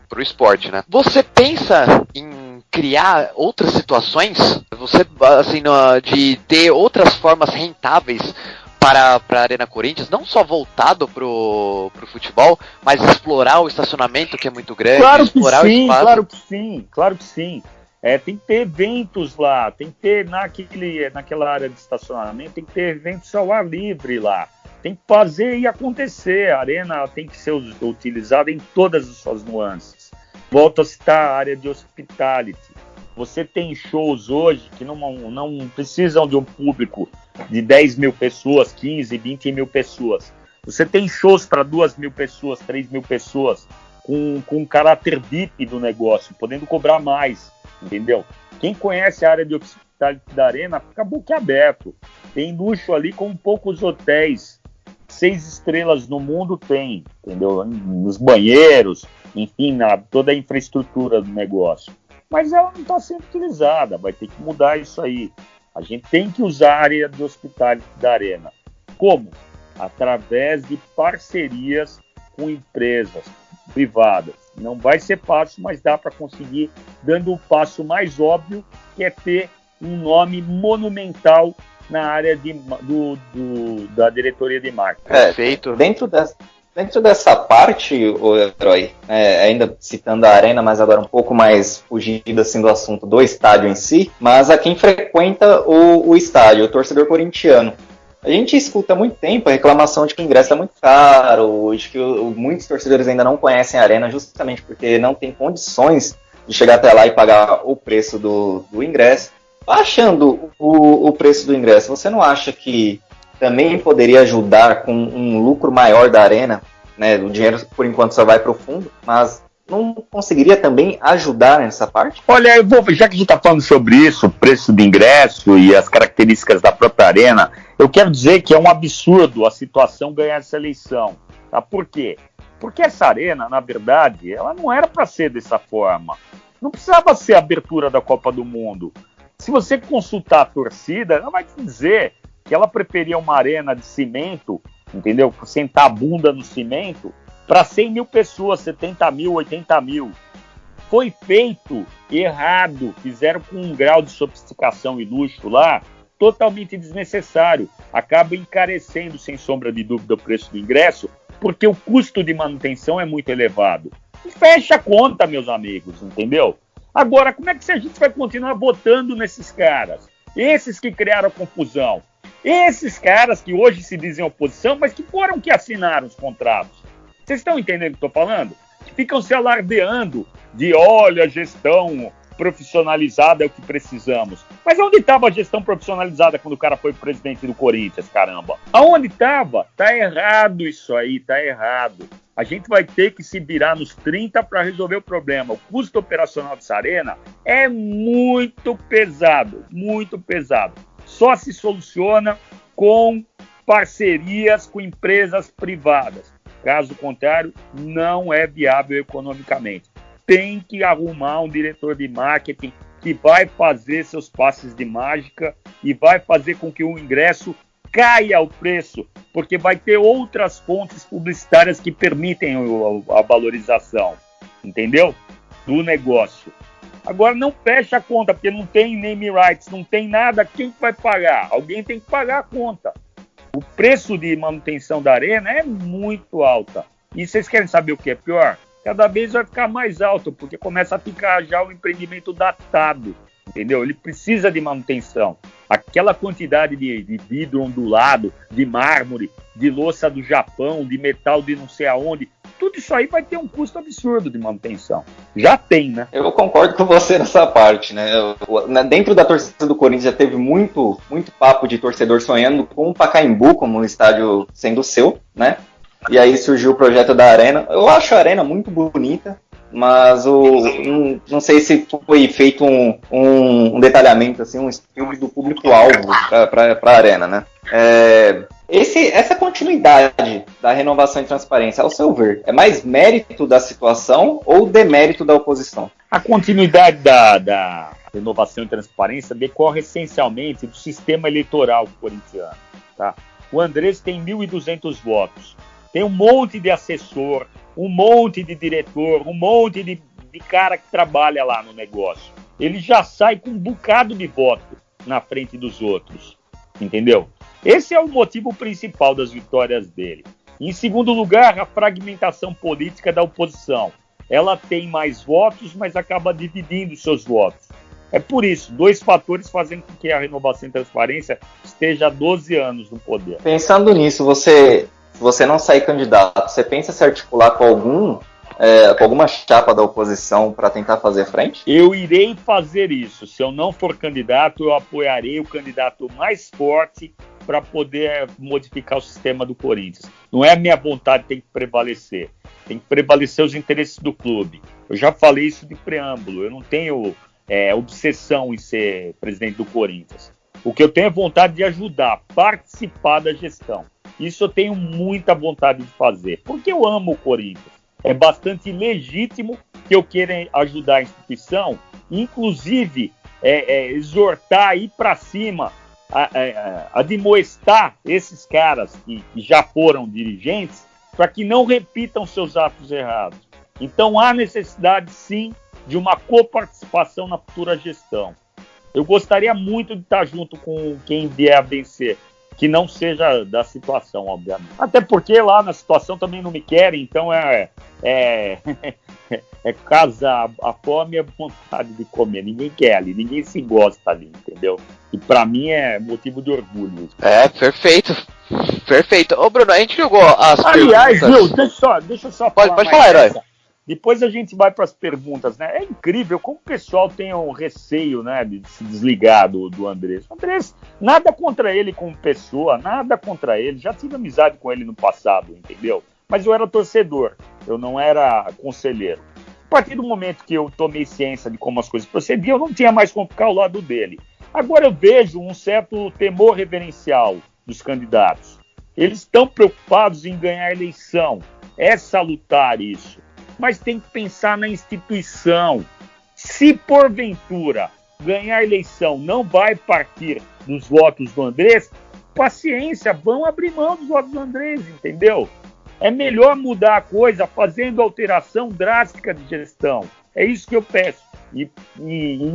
pro esporte, né? Você pensa em criar outras situações? Você, assim, de ter outras formas rentáveis para a Arena Corinthians, não só voltado pro futebol, mas explorar o estacionamento, que é muito grande, explorar o espaço. Claro que sim. Tem que ter eventos lá, tem que ter naquela área de estacionamento, tem que ter eventos ao ar livre lá. Tem que fazer e acontecer. A arena tem que ser utilizada em todas as suas nuances. Volto a citar a área de hospitality. Você tem shows hoje que não precisam de um público de 10 mil pessoas, 15, 20 mil pessoas. Você tem shows para 2 mil pessoas, 3 mil pessoas, com um caráter VIP do negócio, podendo cobrar mais, entendeu? Quem conhece a área de hospitality da arena fica boquiaberto. Tem luxo ali como poucos hotéis. 6 estrelas no mundo tem, entendeu? Nos banheiros, enfim, toda a infraestrutura do negócio. Mas ela não está sendo utilizada, vai ter que mudar isso aí. A gente tem que usar a área de hospitality da Arena. Como? Através de parcerias com empresas privadas. Não vai ser fácil, mas dá para conseguir, dando o passo mais óbvio, que é ter um nome monumental na área da diretoria de marketing. Perfeito. Dentro dessa parte, o Herói, ainda citando a Arena, mas agora um pouco mais fugido assim, do assunto do estádio em si, mas a quem frequenta o estádio, o torcedor corintiano. A gente escuta há muito tempo a reclamação de que o ingresso é muito caro, de que muitos torcedores ainda não conhecem a Arena, justamente porque não tem condições de chegar até lá e pagar o preço do ingresso. Baixando o preço do ingresso, você não acha que também poderia ajudar com um lucro maior da Arena, né? O dinheiro, por enquanto, só vai para o fundo, mas não conseguiria também ajudar nessa parte? Olha, já que a gente está falando sobre isso, o preço de ingresso e as características da própria Arena, eu quero dizer que é um absurdo a situação ganhar essa eleição. Tá? Por quê? Porque essa Arena, na verdade, ela não era para ser dessa forma. Não precisava ser a abertura da Copa do Mundo. Se você consultar a torcida, ela vai te dizer que ela preferia uma arena de cimento, entendeu? Sentar a bunda no cimento, para 100 mil pessoas, 70 mil, 80 mil. Foi feito errado, fizeram com um grau de sofisticação e luxo lá, totalmente desnecessário. Acaba encarecendo, sem sombra de dúvida, o preço do ingresso, porque o custo de manutenção é muito elevado. E fecha a conta, meus amigos, entendeu? Agora, como é que a gente vai continuar votando nesses caras? Esses que criaram a confusão. Esses caras que hoje se dizem oposição, mas que foram que assinaram os contratos. Vocês estão entendendo o que eu estou falando? Que ficam se alardeando de, olha, gestão profissionalizada é o que precisamos. Mas onde estava a gestão profissionalizada quando o cara foi presidente do Corinthians, caramba? Aonde estava? Tá errado isso aí, tá errado. A gente vai ter que se virar nos 30 para resolver o problema. O custo operacional dessa Arena é muito pesado, muito pesado. Só se soluciona com parcerias com empresas privadas. Caso contrário, não é viável economicamente. Tem que arrumar um diretor de marketing que vai fazer seus passes de mágica e vai fazer com que o ingresso caia o preço, porque vai ter outras fontes publicitárias que permitem a valorização, entendeu? Do negócio. Agora não fecha a conta, porque não tem name rights, não tem nada, quem vai pagar? Alguém tem que pagar a conta. O preço de manutenção da Arena é muito alta. E vocês querem saber o que é pior? Cada vez vai ficar mais alto, porque começa a ficar já o empreendimento datado, entendeu? Ele precisa de manutenção. Aquela quantidade de vidro ondulado, de mármore, de louça do Japão, de metal de não sei aonde, tudo isso aí vai ter um custo absurdo de manutenção. Já tem, né? Eu concordo com você nessa parte, né? Dentro da torcida do Corinthians já teve muito papo de torcedor sonhando com o Pacaembu como um estádio sendo seu, né? E aí surgiu o projeto da Arena. Eu acho a Arena muito bonita, mas não sei se foi feito um detalhamento, assim, um estudo do público-alvo para a Arena, né? Essa continuidade da renovação e transparência, ao seu ver, é mais mérito da situação ou demérito da oposição? A continuidade da renovação e transparência decorre essencialmente do sistema eleitoral corintiano. Tá? O Andrés tem 1.200 votos. Tem um monte de assessor, um monte de diretor, um monte de cara que trabalha lá no negócio. Ele já sai com um bocado de voto na frente dos outros, entendeu? Esse é o motivo principal das vitórias dele. Em segundo lugar, a fragmentação política da oposição. Ela tem mais votos, mas acaba dividindo seus votos. É por isso, 2 fatores fazem com que a renovação e transparência esteja há 12 anos no poder. Pensando nisso, se você não sair candidato, você pensa se articular com alguma chapa da oposição para tentar fazer frente? Eu irei fazer isso. Se eu não for candidato, eu apoiarei o candidato mais forte para poder modificar o sistema do Corinthians. Não é a minha vontade que tem que prevalecer. Tem que prevalecer os interesses do clube. Eu já falei isso de preâmbulo. Eu não tenho obsessão em ser presidente do Corinthians. O que eu tenho é vontade de ajudar, participar da gestão. Isso eu tenho muita vontade de fazer, porque eu amo o Corinthians. É bastante legítimo que eu queira ajudar a instituição, inclusive exortar, a ir para cima, a admoestar esses caras que já foram dirigentes para que não repitam seus atos errados. Então há necessidade, sim, de uma coparticipação na futura gestão. Eu gostaria muito de estar junto com quem vier a vencer, que não seja da situação, obviamente. Até porque lá na situação também não me querem, então casa a fome e a vontade de comer. Ninguém quer ali, ninguém se gosta ali, entendeu? E pra mim é motivo de orgulho. Perfeito. Perfeito. Ô, Bruno, a gente jogou as Aliás, perguntas... Viu, deixa eu só falar. Pode falar, Herói. Depois a gente vai para as perguntas, né? É incrível como o pessoal tem um receio, né, de se desligar do Andrés. O Andrés, nada contra ele como pessoa, nada contra ele. Já tive amizade com ele no passado, entendeu? Mas eu era torcedor, eu não era conselheiro. A partir do momento que eu tomei ciência de como as coisas procediam, eu não tinha mais como ficar ao lado dele. Agora eu vejo um certo temor reverencial dos candidatos. Eles estão preocupados em ganhar a eleição. É salutar isso. Mas tem que pensar na instituição. Se porventura ganhar a eleição não vai partir dos votos do Andrés, paciência, vão abrir mão dos votos do Andrés, entendeu? É melhor mudar a coisa fazendo alteração drástica de gestão. É isso que eu peço e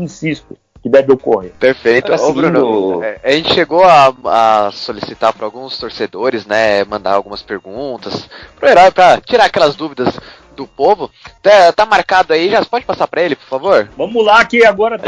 insisto que deve ocorrer. Perfeito. Ô, Bruno, a gente chegou a solicitar para alguns torcedores, né, mandar algumas perguntas pro Herói para tirar aquelas dúvidas do povo. Tá marcado aí, já pode passar para ele, por favor? Vamos lá, que agora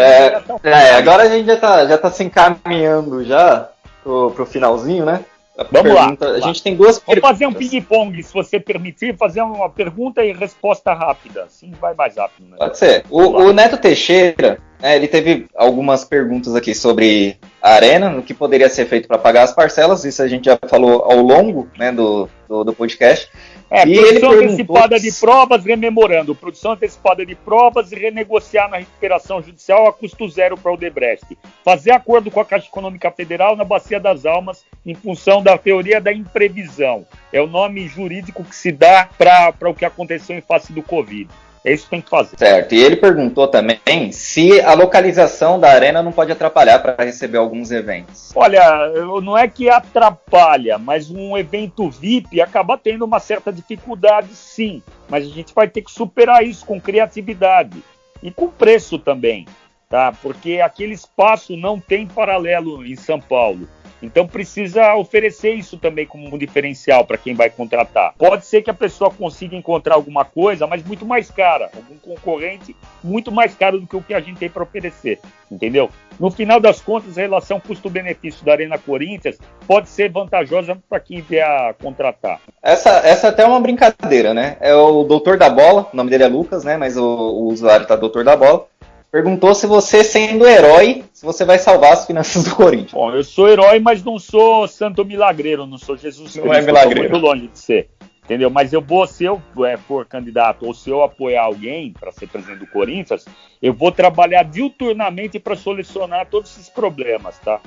agora a gente já tá se encaminhando já pro finalzinho, né? Vamos lá. A gente tem duas perguntas. Vou fazer um ping-pong, se você permitir, fazer uma pergunta e resposta rápida. Assim vai mais rápido, né? Pode ser. O Neto Teixeira, ele teve algumas perguntas aqui sobre a Arena, no que poderia ser feito para pagar as parcelas. Isso a gente já falou ao longo, né, do podcast. Produção antecipada de provas, rememorando. Produção antecipada de provas e renegociar na recuperação judicial a custo zero para o Odebrecht. Fazer acordo com a Caixa Econômica Federal na Bacia das Almas em função da teoria da imprevisão. É o nome jurídico que se dá para o que aconteceu em face do Covid. É isso que tem que fazer. Certo. E ele perguntou também se a localização da Arena não pode atrapalhar para receber alguns eventos. Olha, não é que atrapalha, mas um evento VIP acaba tendo uma certa dificuldade, sim. Mas a gente vai ter que superar isso com criatividade e com preço também, tá? Porque aquele espaço não tem paralelo em São Paulo. Então precisa oferecer isso também como um diferencial para quem vai contratar. Pode ser que a pessoa consiga encontrar alguma coisa, mas muito mais cara. Algum concorrente muito mais caro do que o que a gente tem para oferecer. Entendeu? No final das contas, a relação custo-benefício da Arena Corinthians pode ser vantajosa para quem vier a contratar. Essa até é uma brincadeira, né? É o Doutor da Bola, o nome dele é Lucas, né? Mas o usuário tá Doutor da Bola. Perguntou se você, sendo herói, se você vai salvar as finanças do Corinthians. Bom, eu sou herói, mas não sou santo milagreiro, não sou Jesus Cristo. Não é milagreiro. Muito longe de ser, entendeu? Mas eu vou, se eu for candidato ou se eu apoiar alguém para ser presidente do Corinthians, eu vou trabalhar diuturnamente para solucionar todos esses problemas, tá?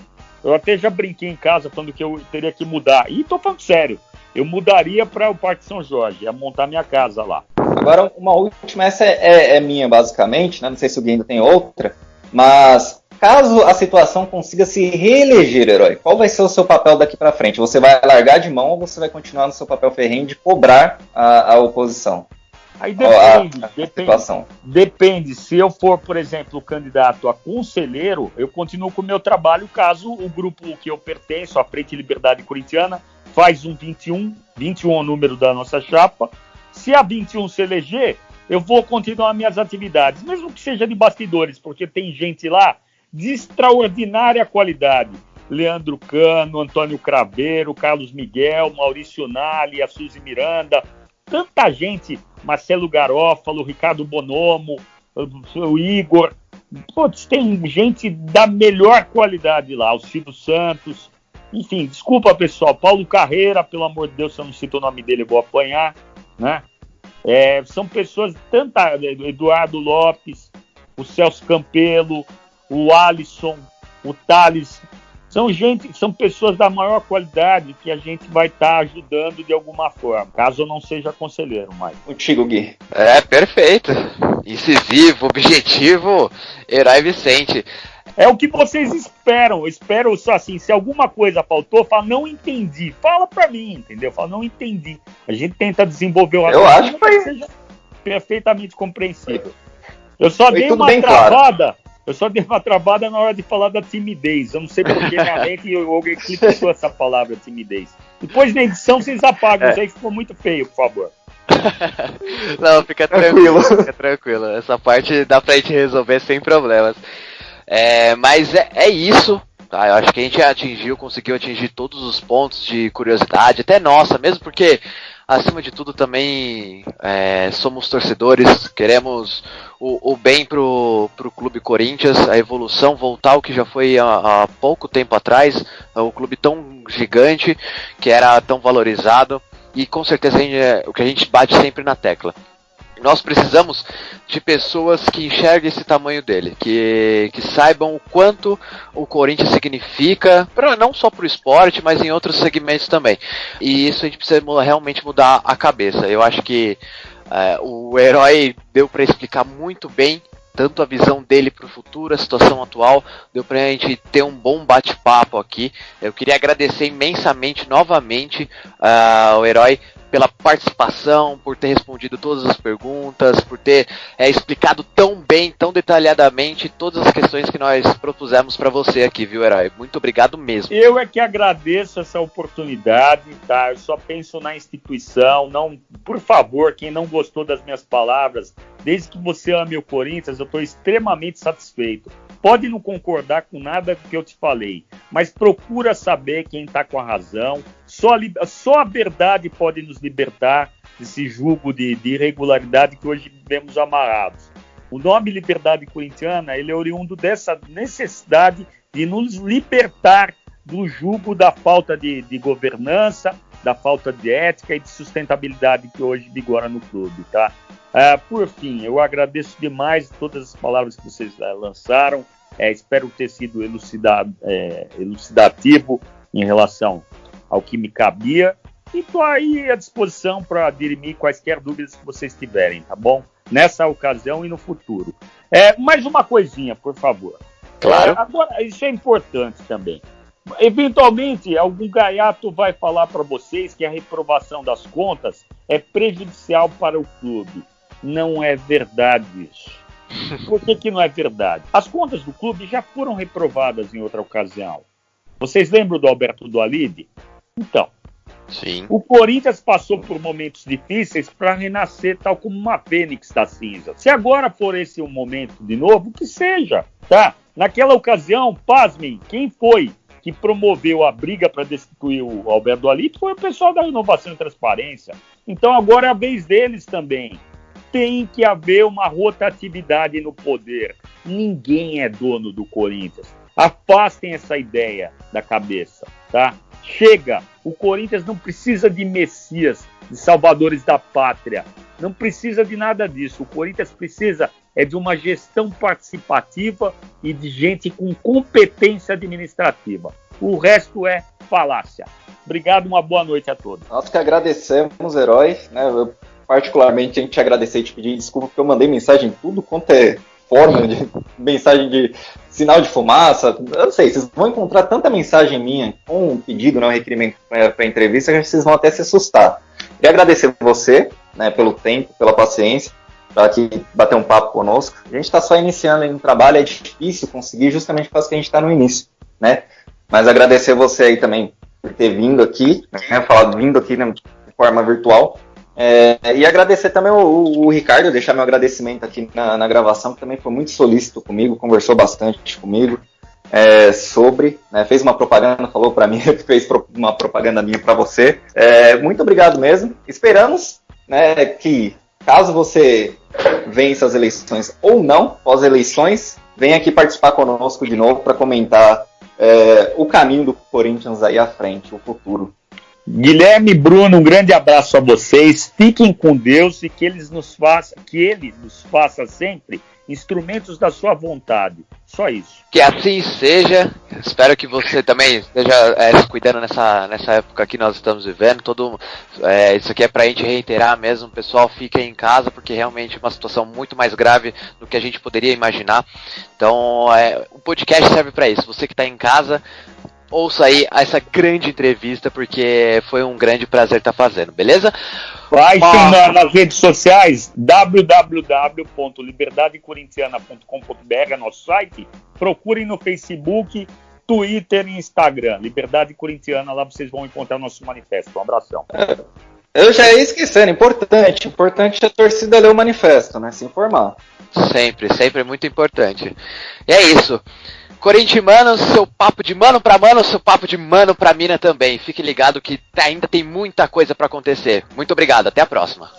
Eu até já brinquei em casa falando que eu teria que mudar. E tô falando sério, eu mudaria para o Parque São Jorge, ia montar minha casa lá. Agora, uma última, essa é minha, basicamente, né? Não sei se o Gui ainda tem outra, mas caso a situação consiga se reeleger, herói, qual vai ser o seu papel daqui para frente? Você vai largar de mão ou você vai continuar no seu papel ferrenho de cobrar a oposição? Aí depende. Se eu for, por exemplo, candidato a conselheiro, eu continuo com o meu trabalho, caso o grupo que eu pertenço, a Frente Liberdade Corintiana, faz um 21 é o número da nossa chapa. Se a 21 se eleger, eu vou continuar minhas atividades, mesmo que seja de bastidores, porque tem gente lá de extraordinária qualidade. Leandro Cano, Antônio Craveiro, Carlos Miguel, Maurício Nali, a Suzy Miranda, tanta gente, Marcelo Garófalo, Ricardo Bonomo, o Igor. Putz, tem gente da melhor qualidade lá, o Silvio Santos. Enfim, desculpa, pessoal, Paulo Carreira, pelo amor de Deus, se eu não cito o nome dele, eu vou apanhar. Né? São pessoas, Eduardo Lopes, o Celso Campelo, o Alisson, o Thales, são pessoas da maior qualidade que a gente vai estar ajudando de alguma forma, caso eu não seja conselheiro mais. Contigo, Gui. Perfeito. Incisivo, objetivo, Herói Vicente. É o que vocês esperam. Eu espero só assim, se alguma coisa faltou, fala, não entendi. Fala pra mim, entendeu? Fala, não entendi. A gente tenta desenvolver o Eu acho que foi... seja perfeitamente compreensível. Eu só foi dei tudo uma bem travada. claro. Eu só dei uma travada na hora de falar da timidez. Eu não sei porque na mente alguém clicou essa palavra, timidez. Depois na edição vocês apagam. Isso aí ficou muito feio, por favor. Não, fica tranquilo. Fica tranquilo. Essa parte dá pra gente resolver sem problemas. Mas é isso. Tá? Eu acho que a gente conseguiu atingir todos os pontos de curiosidade, até nossa, mesmo porque, acima de tudo, também somos torcedores, queremos o bem pro Clube Corinthians, a evolução, voltar ao que já foi há pouco tempo atrás, o clube tão gigante, que era tão valorizado, e com certeza o que a gente bate sempre na tecla. Nós precisamos de pessoas que enxerguem esse tamanho dele, que saibam o quanto o Corinthians significa, não só para o esporte, mas em outros segmentos também. E isso a gente precisa realmente mudar a cabeça. Eu acho que o Herói deu para explicar muito bem, tanto a visão dele para o futuro, a situação atual, deu para a gente ter um bom bate-papo aqui. Eu queria agradecer imensamente, novamente, ao Herói pela participação, por ter respondido todas as perguntas, por ter explicado tão bem, tão detalhadamente todas as questões que nós propusemos para você aqui, viu, Herói? Muito obrigado mesmo. Eu é que agradeço essa oportunidade, tá? Eu só penso na instituição, não, por favor, quem não gostou das minhas palavras, desde que você ame o Corinthians, eu estou extremamente satisfeito. Pode não concordar com nada que eu te falei, mas procura saber quem está com a razão. Só a verdade pode nos libertar desse jugo de irregularidade que hoje vivemos amarrados. O nome Liberdade Corintiana, ele é oriundo dessa necessidade de nos libertar do jugo da falta de governança, da falta de ética e de sustentabilidade que hoje vigora no clube, tá? Por fim, eu agradeço demais todas as palavras que vocês lançaram. Espero ter sido elucidativo em relação ao que me cabia. E estou aí à disposição para dirimir quaisquer dúvidas que vocês tiverem, tá bom? Nessa ocasião e no futuro. Mais uma coisinha, por favor. Claro. Agora, isso é importante também. Eventualmente, algum gaiato vai falar para vocês que a reprovação das contas é prejudicial para o clube. Não é verdade isso. Por que não é verdade? As contas do clube já foram reprovadas em outra ocasião. Vocês lembram do Alberto Dualib? Então, sim. O Corinthians passou por momentos difíceis para renascer tal como uma fênix da cinza. Se agora for esse um momento de novo, que seja, tá? Naquela ocasião, pasmem, quem foi que promoveu a briga para destituir o Alberto Dualib foi o pessoal da Inovação e Transparência. Então agora é a vez deles também. Tem que haver uma rotatividade no poder. Ninguém é dono do Corinthians. Afastem essa ideia da cabeça, tá? Chega! O Corinthians não precisa de messias, de salvadores da pátria. Não precisa de nada disso. O Corinthians precisa de uma gestão participativa e de gente com competência administrativa. O resto é falácia. Obrigado, uma boa noite a todos. Nós que agradecemos, Herói, né? Eu, particularmente, a gente agradecer e te pedir desculpa porque eu mandei mensagem em tudo quanto é forma de mensagem de sinal de fumaça. Eu não sei, vocês vão encontrar tanta mensagem minha com um pedido, né, um requerimento para entrevista, que vocês vão até se assustar. Queria agradecer você, né, pelo tempo, pela paciência, para aqui bater um papo conosco. A gente está só iniciando aí no trabalho, é difícil conseguir justamente por causa que a gente está no início, né? Mas agradecer você aí também por ter vindo aqui, né, vindo aqui de forma virtual. E agradecer também o Ricardo, deixar meu agradecimento aqui na gravação, que também foi muito solícito comigo, conversou bastante comigo sobre, né, fez uma propaganda, falou para mim, fez uma propaganda minha para você. Muito obrigado mesmo. Esperamos, né, que caso você vença as eleições ou não, pós-eleições, venha aqui participar conosco de novo para comentar o caminho do Corinthians aí à frente, o futuro. Guilherme e Bruno, um grande abraço a vocês, fiquem com Deus e que ele nos faça sempre instrumentos da sua vontade, só isso. Que assim seja, Espero que você também esteja se cuidando nessa época que nós estamos vivendo. Isso aqui é pra gente reiterar mesmo, pessoal, fiquem em casa, porque realmente é uma situação muito mais grave do que a gente poderia imaginar. Então, o podcast serve pra isso. Você que tá em casa, ouça aí essa grande entrevista, porque foi um grande prazer estar fazendo, beleza? Vai nas redes sociais, www.liberdadecorintiana.com.br é nosso site. Procurem no Facebook, Twitter e Instagram. Liberdade Corintiana, lá vocês vão encontrar o nosso manifesto. Um abração. Eu já ia esquecendo, importante a torcida ler o manifesto, né? Se informar. Sempre é muito importante. E é isso. Corintianos, seu papo de mano pra mano, seu papo de mano pra mina também. Fique ligado que ainda tem muita coisa pra acontecer. Muito obrigado, até a próxima.